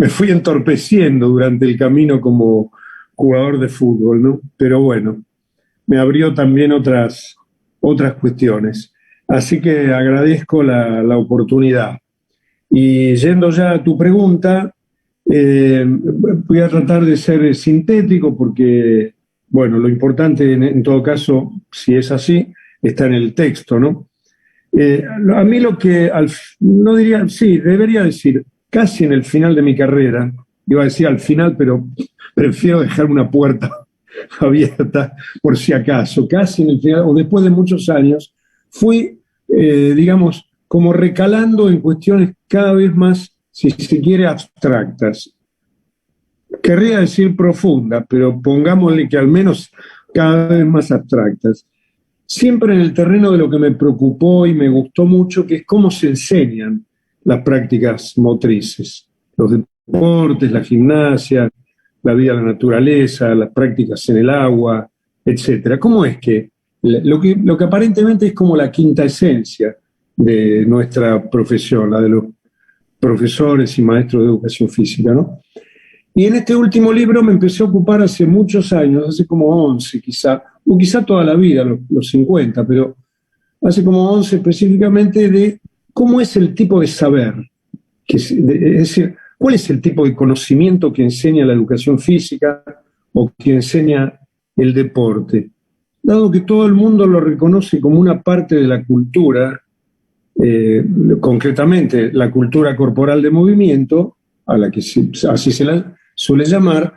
fui entorpeciendo durante el camino como jugador de fútbol, ¿no? Pero bueno, me abrió también otras cuestiones. Así que agradezco la oportunidad. Y yendo ya a tu pregunta, voy a tratar de ser sintético porque, bueno, lo importante en todo caso, si es así, está en el texto, ¿no? A mí lo que, no diría, sí, debería decir, casi en el final de mi carrera, iba a decir al final, pero prefiero dejar una puerta abierta por si acaso, casi en el final, o después de muchos años, fui, digamos, como recalando en cuestiones cada vez más, si se quiere, abstractas. Querría decir profundas, pero pongámosle que al menos cada vez más abstractas. siempre en el terreno de lo que me preocupó y me gustó mucho, que es cómo se enseñan las prácticas motrices, los deportes, la gimnasia, la vida en la naturaleza, las prácticas en el agua, etcétera. ¿Cómo es que lo que aparentemente es como la quinta esencia de nuestra profesión, la de los profesores y maestros de educación física, ¿no? Y en este último libro me empecé a ocupar hace muchos años, hace como 11 quizá, o quizá toda la vida, los 50, pero hace como 11 específicamente, de cómo es el tipo de saber, es decir, cuál es el tipo de conocimiento que enseña la educación física o que enseña el deporte. Dado que todo el mundo lo reconoce como una parte de la cultura, concretamente la cultura corporal de movimiento, a la que así se la suele llamar,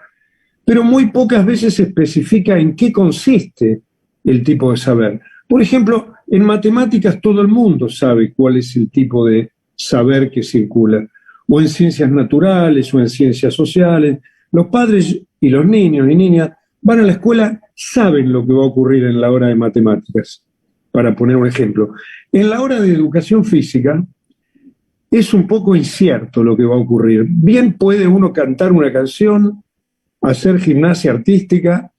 pero muy pocas veces se especifica en qué consiste el tipo de saber. Por ejemplo, en matemáticas todo el mundo sabe cuál es el tipo de saber que circula, o en ciencias naturales, o en ciencias sociales. Los padres y los niños y niñas van a la escuela, saben lo que va a ocurrir en la hora de matemáticas, para poner un ejemplo. En la hora de educación física es un poco incierto lo que va a ocurrir. Bien puede uno cantar una canción, hacer gimnasia artística,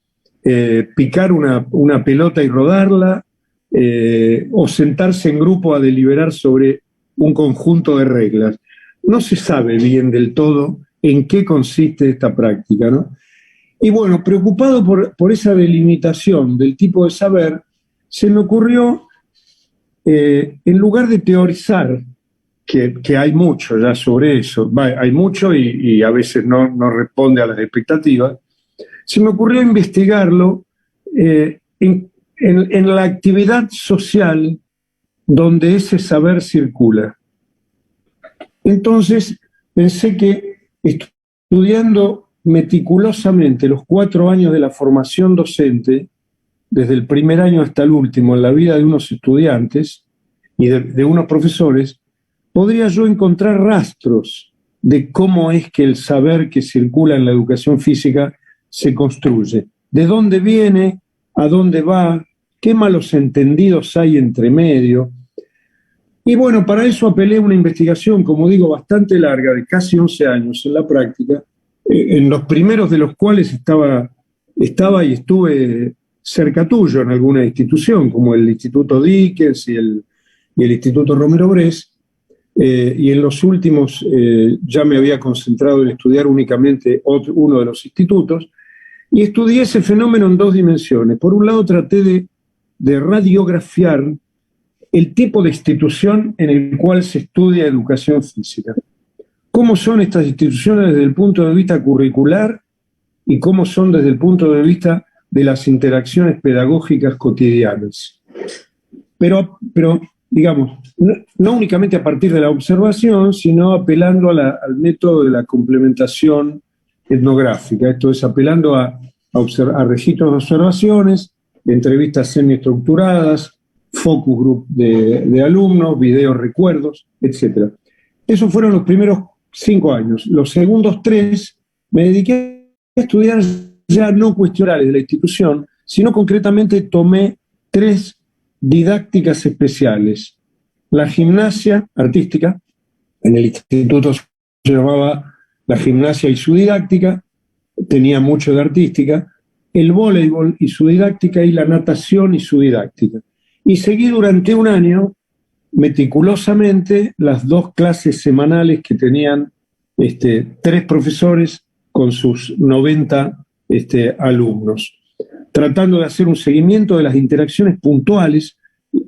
picar una pelota y rodarla, o sentarse en grupo a deliberar sobre un conjunto de reglas. No se sabe bien del todo en qué consiste esta práctica, ¿no? Y bueno, preocupado por esa delimitación del tipo de saber, se me ocurrió, en lugar de teorizar, que hay mucho ya sobre eso, hay mucho y a veces no responde a las expectativas, se me ocurrió investigarlo en la actividad social donde ese saber circula. Entonces pensé que estudiando meticulosamente los 4 años de la formación docente, desde el primer año hasta el último, en la vida de unos estudiantes y de unos profesores, podría yo encontrar rastros de cómo es que el saber que circula en la educación física se construye, de dónde viene, a dónde va, qué malos entendidos hay entre medio. Y bueno, para eso apelé a una investigación, como digo, bastante larga, de casi 11 años en la práctica, en los primeros de los cuales estaba y estuve cerca tuyo en alguna institución, como el Instituto Dickens y el Instituto Romero Bress, y en los últimos ya me había concentrado en estudiar únicamente uno de los institutos, y estudié ese fenómeno en 2 dimensiones. Por un lado traté de radiografiar el tipo de institución en el cual se estudia educación física. ¿Cómo son estas instituciones desde el punto de vista curricular y cómo son desde el punto de vista de las interacciones pedagógicas cotidianas? Pero digamos, no únicamente a partir de la observación, sino apelando al método de la complementación etnográfica. Esto es, apelando a registros de observaciones, entrevistas semiestructuradas, focus group de alumnos, videos, recuerdos, etc. Esos fueron los primeros 5 años. Los segundos 3 me dediqué a estudiar ya no cuestionarios de la institución, sino concretamente tomé 3 didácticas especiales. La gimnasia artística, en el instituto se llamaba la gimnasia y su didáctica, tenía mucho de artística, el voleibol y su didáctica, y la natación y su didáctica. Y seguí durante 1 año meticulosamente las 2 clases semanales que tenían 3 profesores con sus 90 alumnos, tratando de hacer un seguimiento de las interacciones puntuales,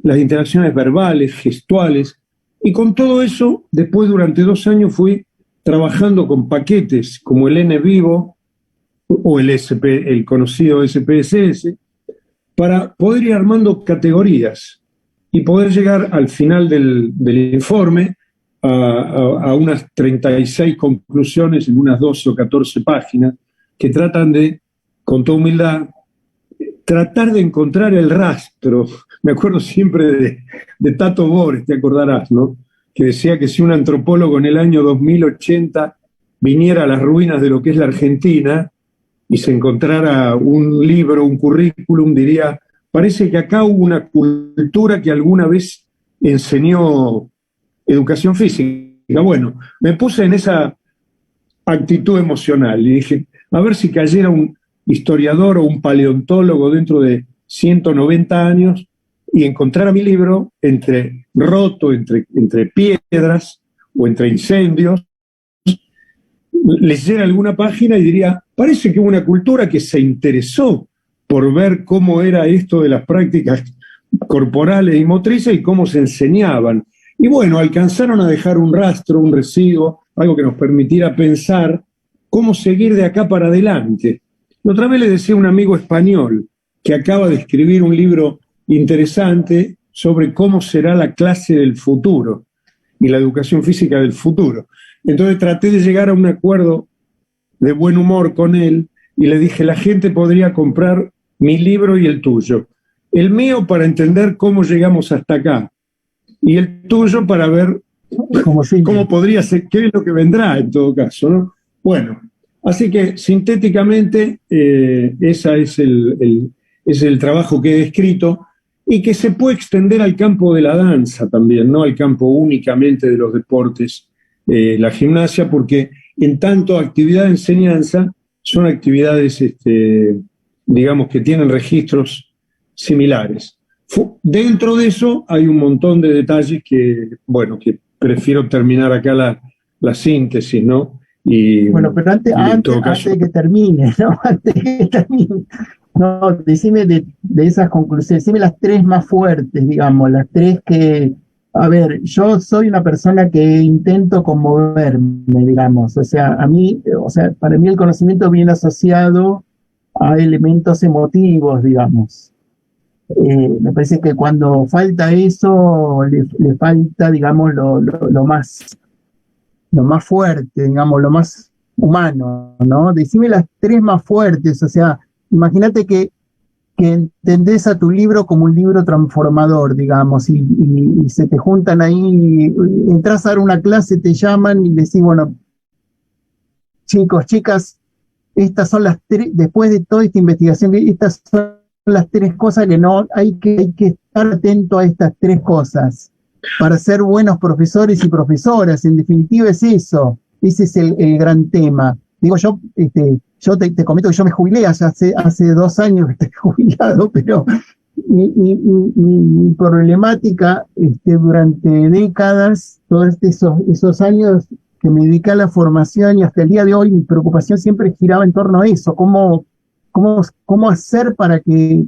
las interacciones verbales, gestuales, y con todo eso, después durante 2 años fui trabajando con paquetes como el NVivo o el conocido SPSS, para poder ir armando categorías y poder llegar al final del informe a unas 36 conclusiones en unas 12 o 14 páginas que tratan de, con toda humildad, tratar de encontrar el rastro. Me acuerdo siempre de Tato Bores, te acordarás, ¿no? Que decía que si un antropólogo en el año 2080 viniera a las ruinas de lo que es la Argentina y se encontrara un libro, un currículum, diría: parece que acá hubo una cultura que alguna vez enseñó educación física. Bueno, me puse en esa actitud emocional y dije, a ver si cayera un historiador o un paleontólogo dentro de 190 años y encontrara mi libro roto entre piedras o entre incendios, leyera alguna página y diría, parece que hubo una cultura que se interesó por ver cómo era esto de las prácticas corporales y motrices y cómo se enseñaban. Y bueno, alcanzaron a dejar un rastro, un residuo, algo que nos permitiera pensar cómo seguir de acá para adelante. Otra vez le decía a un amigo español que acaba de escribir un libro interesante sobre cómo será la clase del futuro y la educación física del futuro. Entonces traté de llegar a un acuerdo de buen humor con él y le dije, la gente podría comprar mi libro y el tuyo. El mío para entender cómo llegamos hasta acá y el tuyo para ver cómo podría ser, qué es lo que vendrá en todo caso, ¿no? Bueno, así que sintéticamente ese es el trabajo que he descrito y que se puede extender al campo de la danza también, no al campo únicamente de los deportes, la gimnasia, porque en tanto actividad de enseñanza son actividades, digamos, que tienen registros similares. Dentro de eso hay un montón de detalles que, bueno, que prefiero terminar acá la síntesis, ¿no? Y, bueno, pero antes de que termine, ¿no? Antes de que termine, no, decime de esas conclusiones, decime las tres más fuertes, digamos, las tres que, a ver, yo soy una persona que intento conmoverme, digamos, o sea, para mí el conocimiento viene asociado a elementos emotivos, digamos. Me parece que cuando falta eso, le falta, digamos, lo más fuerte, digamos, lo más humano, ¿no? Decime las tres más fuertes, o sea, imagínate que entendés a tu libro como un libro transformador, digamos, y se te juntan ahí, entras a dar una clase, te llaman y decís, bueno, chicos, chicas, estas son las tres, después de toda esta investigación, estas son las tres cosas que no, hay que estar atento a estas tres cosas para ser buenos profesores y profesoras. En definitiva es eso, ese es el gran tema. Digo, yo te comento que yo me jubilé hace 2 años que estoy jubilado, pero mi problemática durante décadas, todos esos años que me dediqué a la formación y hasta el día de hoy, mi preocupación siempre giraba en torno a eso, cómo hacer para que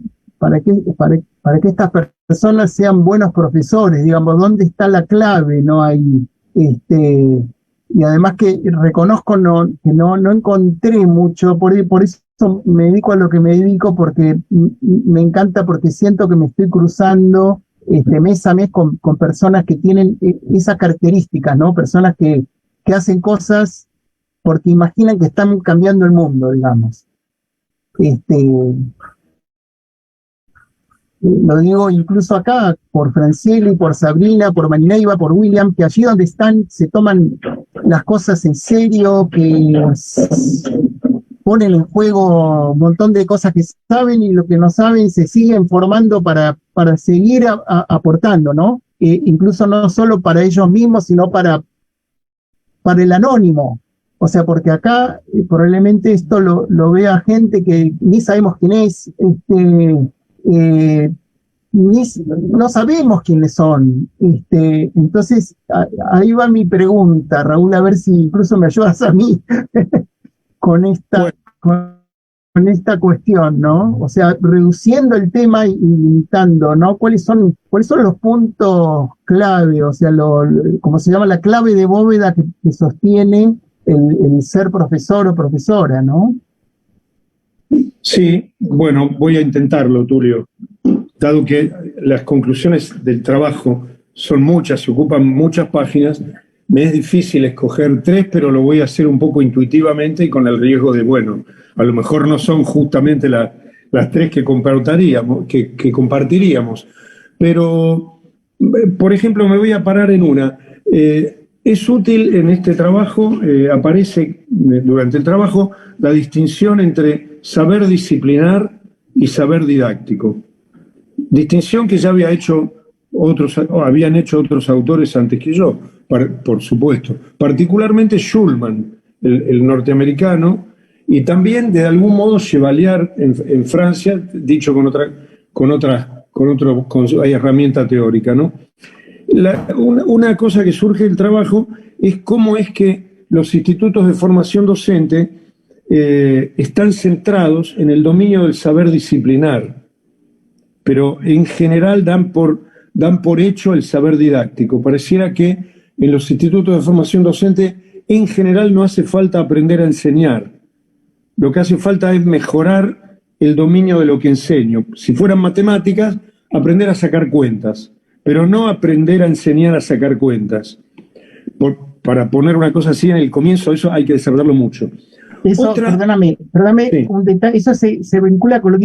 estas personas sean buenos profesores, digamos, dónde está la clave, ¿no? Ahí, y además que reconozco que no encontré mucho, por eso me dedico a lo que me dedico, porque me encanta, porque siento que me estoy cruzando mes a mes con personas que tienen esas características, ¿no? Personas que hacen cosas porque imaginan que están cambiando el mundo, digamos. Lo digo incluso acá, por Francieli, por Sabrina, por Marineiva, por William, que allí donde están se toman las cosas en serio, que ponen en juego un montón de cosas que saben y lo que no saben se siguen formando para seguir aportando, ¿no? Incluso no solo para ellos mismos, sino para el anónimo. O sea, porque acá probablemente esto lo vea gente que ni sabemos quién es, no sabemos quiénes son. Entonces, ahí va mi pregunta, Raúl, a ver si incluso me ayudas a mí con esta cuestión, ¿no? O sea, reduciendo el tema y limitando, ¿no? ¿Cuáles son los puntos clave? O sea, como se llama, la clave de bóveda que sostiene el ser profesor o profesora, ¿no? Sí, bueno, voy a intentarlo, Tulio. Dado que las conclusiones del trabajo son muchas, se ocupan muchas páginas, me es difícil escoger 3, pero lo voy a hacer un poco intuitivamente y con el riesgo de, bueno, a lo mejor no son justamente las 3 que compartiríamos. Pero, por ejemplo, me voy a parar en una. Es útil en este trabajo, aparece durante el trabajo la distinción entre saber disciplinar y saber didáctico. distinción que ya habían hecho otros autores antes que yo, por supuesto, particularmente Schulman, el norteamericano, y también de algún modo Chevalier en Francia, dicho con otra herramienta teórica, ¿no? Una cosa que surge del trabajo es cómo es que los institutos de formación docente están centrados en el dominio del saber disciplinar, pero en general dan por hecho el saber didáctico. Pareciera que en los institutos de formación docente en general no hace falta aprender a enseñar. Lo que hace falta es mejorar el dominio de lo que enseño. Si fueran matemáticas, aprender a sacar cuentas, pero no aprender a enseñar a sacar cuentas. Para poner una cosa así en el comienzo, eso hay que desarrollarlo mucho. Eso, perdóname, sí. Un detalle, eso se vincula con lo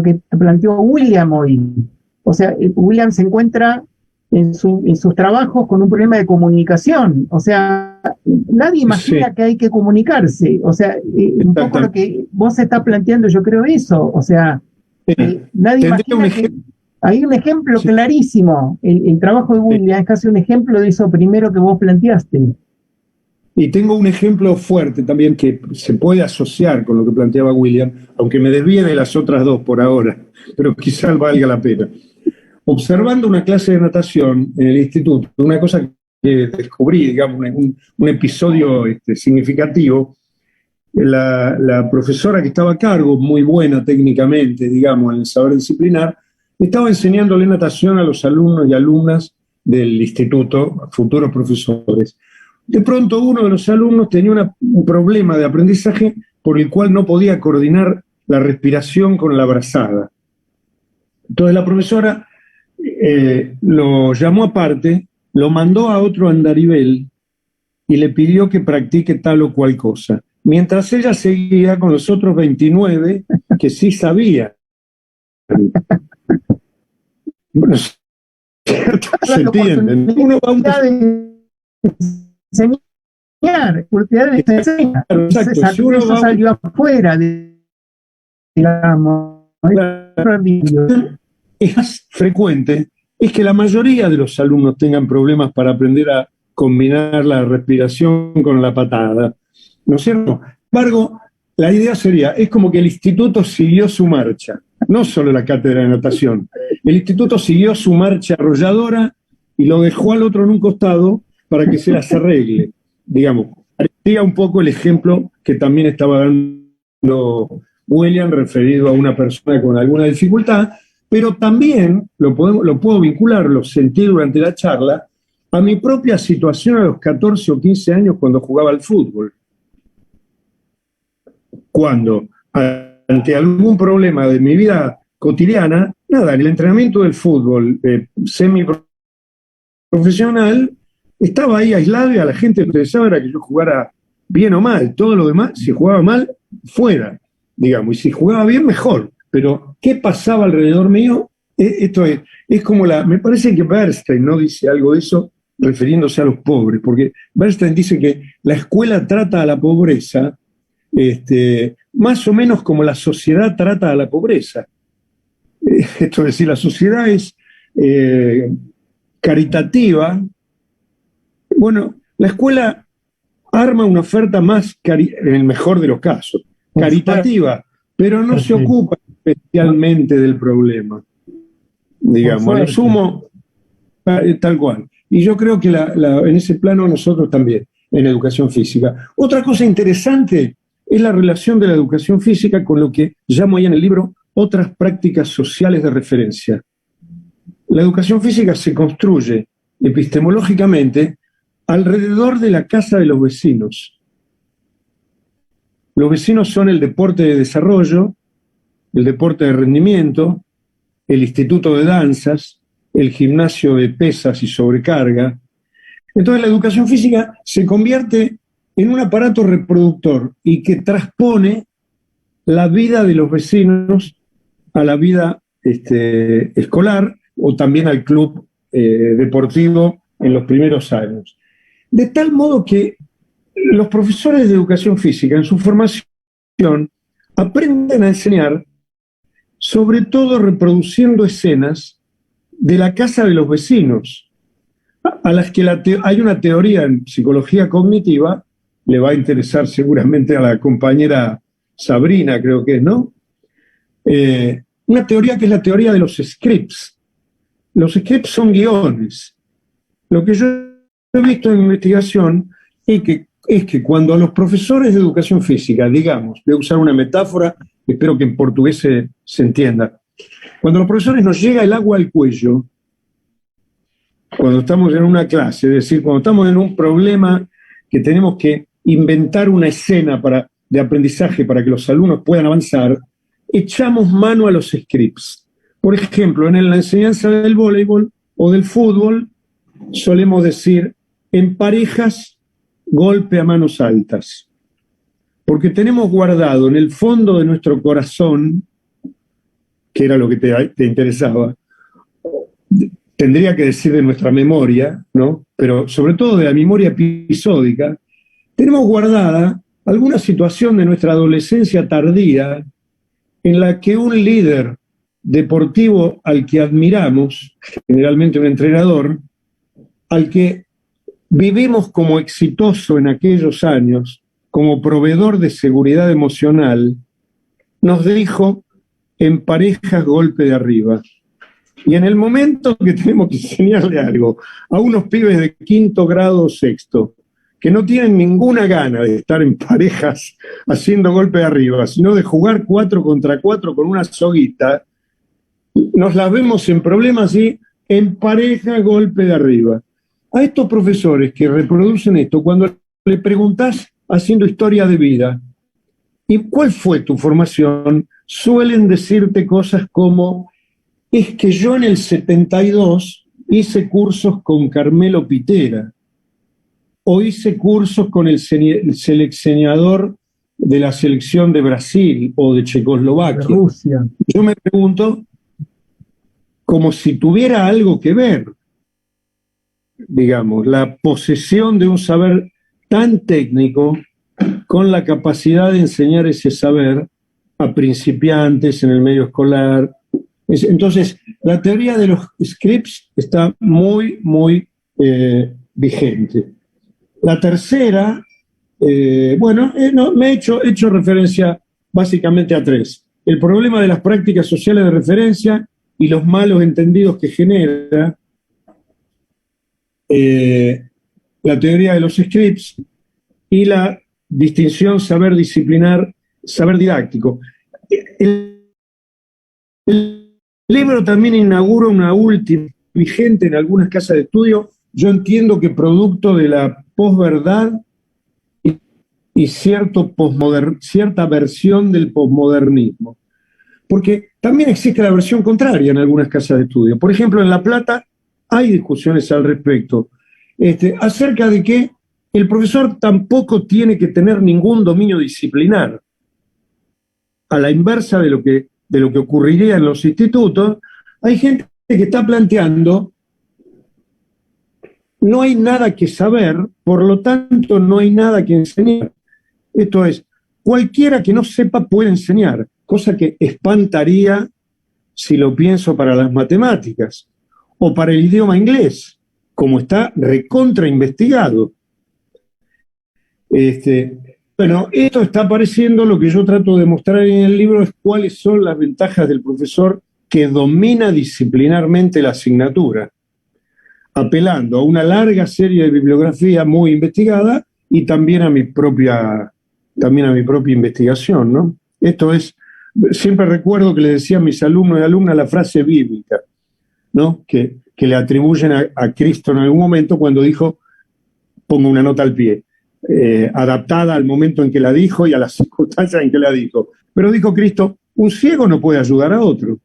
que planteó William hoy. O sea, William se encuentra en sus trabajos con un problema de comunicación. O sea, nadie imagina que hay que comunicarse. O sea, un poco lo que vos estás planteando, yo creo eso. O sea, nadie imagina que hay un ejemplo clarísimo. El trabajo de William es casi un ejemplo de eso primero que vos planteaste. Y tengo un ejemplo fuerte también que se puede asociar con lo que planteaba William, aunque me desvíe de las otras dos por ahora, pero quizás valga la pena. Observando una clase de natación en el instituto, una cosa que descubrí, digamos, un episodio significativo, la profesora que estaba a cargo, muy buena técnicamente, digamos, en el saber disciplinar, estaba enseñándole natación a los alumnos y alumnas del instituto, futuros profesores. De pronto uno de los alumnos tenía un problema de aprendizaje por el cual no podía coordinar la respiración con la brazada. Entonces la profesora lo llamó aparte, lo mandó a otro andarivel y le pidió que practique tal o cual cosa. Mientras ella seguía con los otros 29 que sí sabían. Bueno, se entiende. Uno va a un... enseñar, porque enseña. Si uno eso salió afuera digamos, es más frecuente es que la mayoría de los alumnos tengan problemas para aprender a combinar la respiración con la patada, ¿no es cierto? Sin embargo, la idea sería, es como que el instituto siguió su marcha, no solo la cátedra de natación, el instituto siguió su marcha arrolladora y lo dejó al otro en un costado para que se las arregle, digamos. Parecía un poco el ejemplo que también estaba dando William referido a una persona con alguna dificultad, pero también lo puedo vincular, lo sentí durante la charla, a mi propia situación a los 14 o 15 años cuando jugaba al fútbol. Cuando, ante algún problema de mi vida cotidiana, nada, en el entrenamiento del fútbol semiprofesional, estaba ahí aislado y a la gente le interesaba era que yo jugara bien o mal. Todo lo demás, si jugaba mal, fuera, digamos. Y si jugaba bien, mejor. Pero, ¿qué pasaba alrededor mío? Esto es como me parece que Bernstein no dice algo de eso refiriéndose a los pobres, porque Bernstein dice que la escuela trata a la pobreza más o menos como la sociedad trata a la pobreza. Esto es decir, la sociedad es caritativa. Bueno, la escuela arma una oferta más, en el mejor de los casos, caritativa, pero no se ocupa especialmente del problema. Digamos, a lo sumo, tal cual. Y yo creo que en ese plano nosotros también, en educación física. Otra cosa interesante es la relación de la educación física con lo que llamo ahí en el libro otras prácticas sociales de referencia. La educación física se construye epistemológicamente alrededor de la casa de los vecinos. Los vecinos son el deporte de desarrollo, el deporte de rendimiento, el instituto de danzas, el gimnasio de pesas y sobrecarga. Entonces la educación física se convierte en un aparato reproductor y que transpone la vida de los vecinos a la vida escolar o también al club deportivo en los primeros años. De tal modo que los profesores de educación física en su formación aprenden a enseñar sobre todo reproduciendo escenas de la casa de los vecinos, a las que hay una teoría en psicología cognitiva, le va a interesar seguramente a la compañera Sabrina, creo que es, ¿no? Una teoría que es la teoría de los scripts. Los scripts son guiones. Lo que yo he visto en investigación es que cuando a los profesores de educación física, digamos, voy a usar una metáfora, espero que en portugués se entienda, cuando a los profesores nos llega el agua al cuello, cuando estamos en una clase, es decir, cuando estamos en un problema que tenemos que inventar una escena de aprendizaje para que los alumnos puedan avanzar, echamos mano a los scripts. Por ejemplo, en la enseñanza del voleibol o del fútbol, solemos decir, en parejas, golpe a manos altas. Porque tenemos guardado en el fondo de nuestro corazón, que era lo que te interesaba, tendría que decir de nuestra memoria, ¿no? Pero sobre todo de la memoria episódica, tenemos guardada alguna situación de nuestra adolescencia tardía en la que un líder deportivo al que admiramos, generalmente un entrenador, al que vivimos como exitoso en aquellos años, como proveedor de seguridad emocional, nos dijo, en parejas golpe de arriba. Y en el momento que tenemos que enseñarle algo a unos pibes de 5º grado o 6º, que no tienen ninguna gana de estar en parejas haciendo golpe de arriba, sino de jugar 4 contra 4 con una soguita, nos las vemos en problemas y en pareja golpe de arriba. A estos profesores que reproducen esto, cuando le preguntás haciendo historia de vida, ¿y cuál fue tu formación?, suelen decirte cosas como, es que yo en el 72 hice cursos con Carmelo Pitera, o hice cursos con el seleccionador de la selección de Brasil o de Checoslovaquia. De Rusia. Yo me pregunto, como si tuviera algo que ver, digamos, la posesión de un saber tan técnico con la capacidad de enseñar ese saber a principiantes en el medio escolar. Entonces, la teoría de los scripts está muy, muy vigente. La tercera, me he hecho referencia básicamente a 3. El problema de las prácticas sociales de referencia y los malos entendidos que genera la teoría de los scripts y la distinción saber disciplinar, saber didáctico. El libro también inaugura una última vigente en algunas casas de estudio, yo entiendo que producto de la posverdad y cierta versión del posmodernismo. Porque también existe la versión contraria en algunas casas de estudio. Por ejemplo, en La Plata hay discusiones al respecto, acerca de que el profesor tampoco tiene que tener ningún dominio disciplinar. A la inversa de lo que ocurriría en los institutos, hay gente que está planteando, no hay nada que saber, por lo tanto no hay nada que enseñar. Esto es, cualquiera que no sepa puede enseñar, cosa que espantaría si lo pienso para las matemáticas o para el idioma inglés, como está recontra investigado. Bueno, esto está apareciendo, lo que yo trato de mostrar en el libro es cuáles son las ventajas del profesor que domina disciplinarmente la asignatura, apelando a una larga serie de bibliografía muy investigada y también a mi propia investigación, ¿no? Esto es, siempre recuerdo que le decía a mis alumnos y alumnas la frase bíblica, ¿no? Que le atribuyen a Cristo en algún momento cuando dijo, pongo una nota al pie, adaptada al momento en que la dijo y a las circunstancias en que la dijo. Pero dijo Cristo, un ciego no puede ayudar a otro.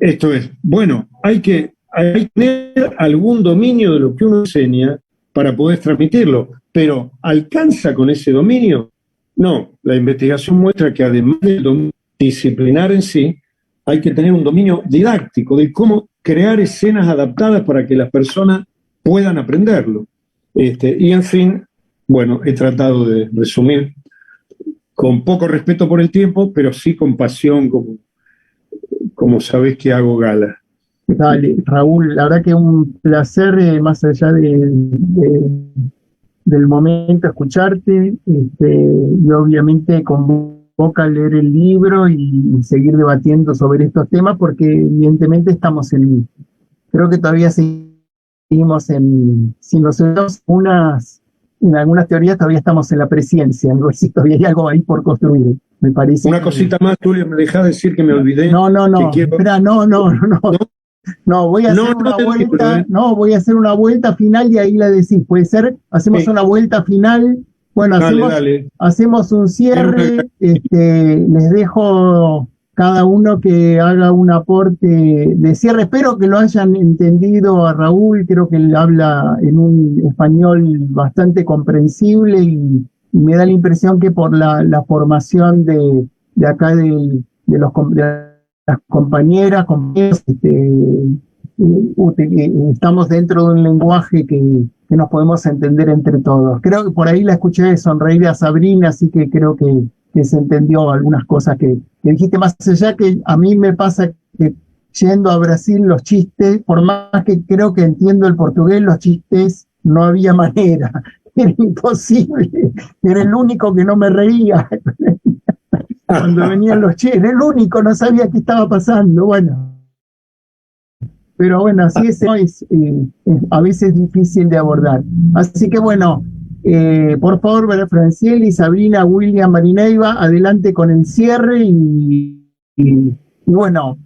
Esto es, bueno, hay que tener algún dominio de lo que uno enseña para poder transmitirlo, pero ¿alcanza con ese dominio? No, la investigación muestra que además del dominio disciplinar en sí, hay que tener un dominio didáctico de cómo crear escenas adaptadas para que las personas puedan aprenderlo. Y en fin, bueno, he tratado de resumir con poco respeto por el tiempo, pero sí con pasión, como sabés que hago gala. Dale, Raúl, la verdad que un placer, más allá del momento, escucharte, y obviamente convoca a leer el libro y seguir debatiendo sobre estos temas, porque evidentemente creo que todavía seguimos si nos vemos en algunas teorías todavía estamos en la presciencia, ¿no? Si todavía hay algo ahí por construir, me parece. Una cosita más, Tulio, me dejás decir que me olvidé. No, quiero... espera, no. No, voy a hacer una vuelta, voy a hacer una vuelta final y ahí la decís, puede ser, hacemos una vuelta final, bueno, dale. hacemos un cierre, les dejo cada uno que haga un aporte de cierre, espero que lo hayan entendido a Raúl, creo que él habla en un español bastante comprensible y me da la impresión que por la formación de acá de las compañeras, compañeros, estamos dentro de un lenguaje que nos podemos entender entre todos. Creo que por ahí la escuché sonreír a Sabrina, así que creo que se entendió algunas cosas que dijiste, más allá que a mí me pasa que yendo a Brasil los chistes, por más que creo que entiendo el portugués, los chistes no había manera, era imposible, era el único que no me reía. Cuando venían los chistes, era el único, no sabía qué estaba pasando, bueno. Pero bueno, así es a veces difícil de abordar. Así que bueno, por favor, Francieli, Sabrina, William, Marineiva, adelante con el cierre y bueno,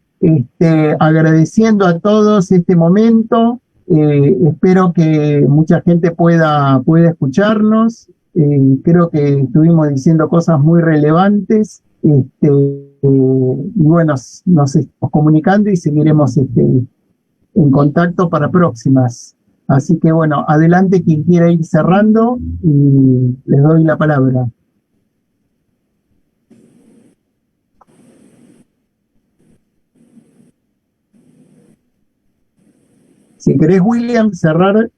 agradeciendo a todos este momento, espero que mucha gente pueda escucharnos, creo que estuvimos diciendo cosas muy relevantes, y bueno, nos estamos comunicando y seguiremos en contacto para próximas. Así que bueno, adelante quien quiera ir cerrando y les doy la palabra. Si querés, William, cerrar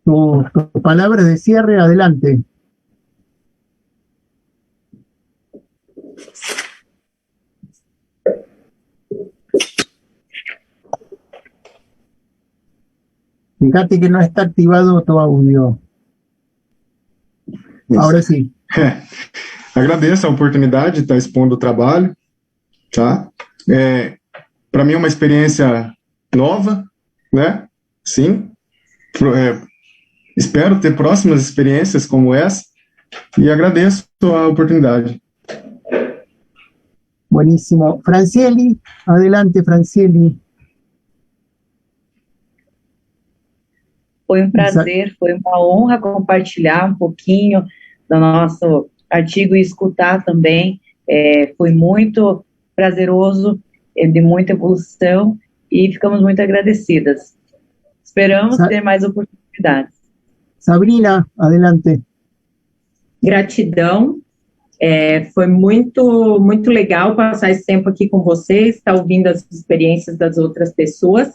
tus palabras de cierre, adelante. Fíjate que no está activado tu audio. Ahora sim. Agradeço a oportunidade de estar expondo o trabalho, tá? Para mim é uma experiência nova, né? Sim. Espero ter próximas experiências como essa e agradeço a oportunidade. Buenísimo. Francieli, adelante, Francieli. Foi um prazer, foi uma honra compartilhar um pouquinho do nosso artigo e escutar também. Foi muito prazeroso, de muita evolução e ficamos muito agradecidas. Esperamos ter mais oportunidades. Sabrina, adelante. Gratidão. Foi muito, muito legal passar esse tempo aqui com vocês, estar ouvindo as experiências das outras pessoas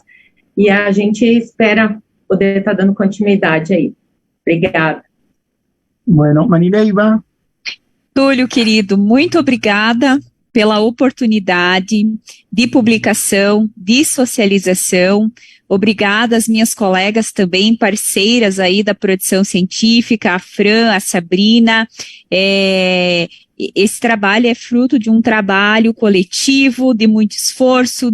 e a gente espera poder estar dando continuidade aí. Obrigada. Bueno, Marineiva. Túlio, querido, muito obrigada pela oportunidade de publicação, de socialização. Obrigada às minhas colegas também, parceiras aí da produção científica, a Fran, a Sabrina. Esse trabalho é fruto de um trabalho coletivo, de muito esforço,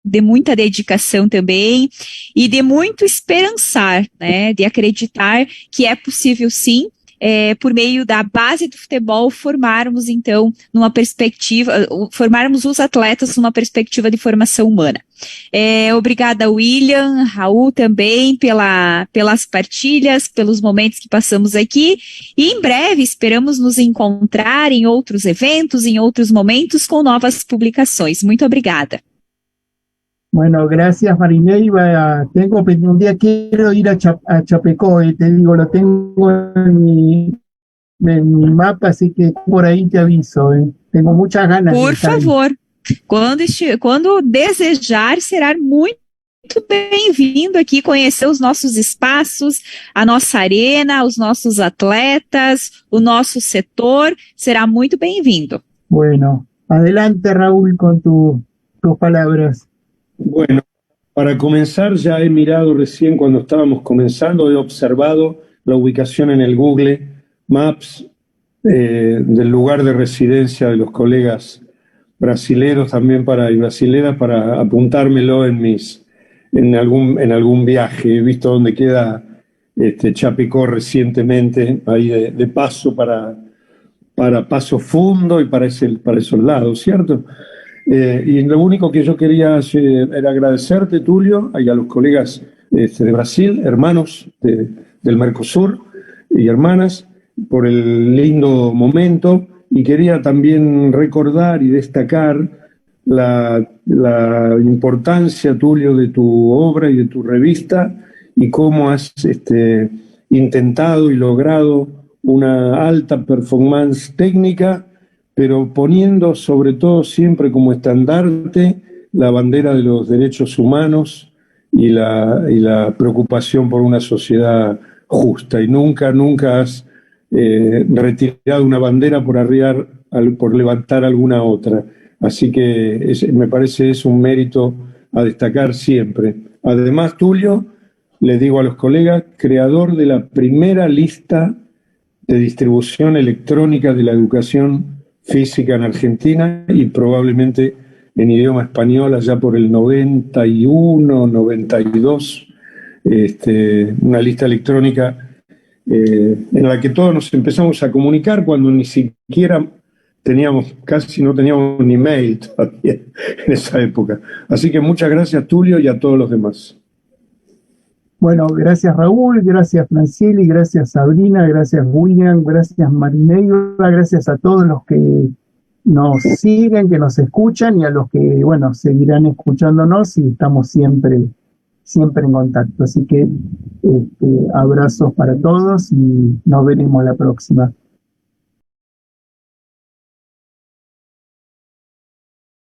de muita dedicação também e de muito esperançar, né, de acreditar que é possível sim, por meio da base do futebol, formarmos então formarmos os atletas numa perspectiva de formação humana. Obrigada, William, Raul também pelas partilhas, pelos momentos que passamos aqui e em breve esperamos nos encontrar em outros eventos, em outros momentos com novas publicações. Muito obrigada. Bueno, gracias Marineiva. Un día quiero ir a Chapecoy, te digo, lo tengo en mi mapa, así que por ahí te aviso. Tengo muchas ganas. Por favor, quando desejar, será muito bem-vindo aqui conhecer os nossos espaços, a nossa arena, os nossos atletas, o nosso setor. Será muito bem-vindo. Bueno, adelante Raúl con tus palabras. Bueno, para comenzar, ya he mirado recién cuando estábamos comenzando, he observado la ubicación en el Google Maps del lugar de residencia de los colegas brasileros también y brasileras para apuntármelo en algún viaje. He visto dónde queda Chapecó recientemente, ahí de paso para Paso Fundo y para esos lados, ¿cierto? Y lo único que yo quería hacer era agradecerte, Tulio, y a los colegas de Brasil, hermanos del Mercosur y hermanas, por el lindo momento, y quería también recordar y destacar la importancia, Tulio, de tu obra y de tu revista, y cómo has intentado y logrado una alta performance técnica, pero poniendo sobre todo siempre como estandarte la bandera de los derechos humanos y la preocupación por una sociedad justa. Y nunca has retirado una bandera por levantar alguna otra. Así que me parece es un mérito a destacar siempre. Además, Tulio, le digo a los colegas, creador de la primera lista de distribución electrónica de la educación física en Argentina y probablemente en idioma español allá por el 91, 92, una lista electrónica en la que todos nos empezamos a comunicar cuando ni siquiera casi no teníamos ni mail todavía en esa época. Así que muchas gracias, Tulio, y a todos los demás. Bueno, gracias Raúl, gracias Francieli, gracias Sabrina, gracias William, gracias Marinela, gracias a todos los que nos siguen, que nos escuchan y a los que, bueno, seguirán escuchándonos y estamos siempre en contacto. Así que abrazos para todos y nos veremos la próxima.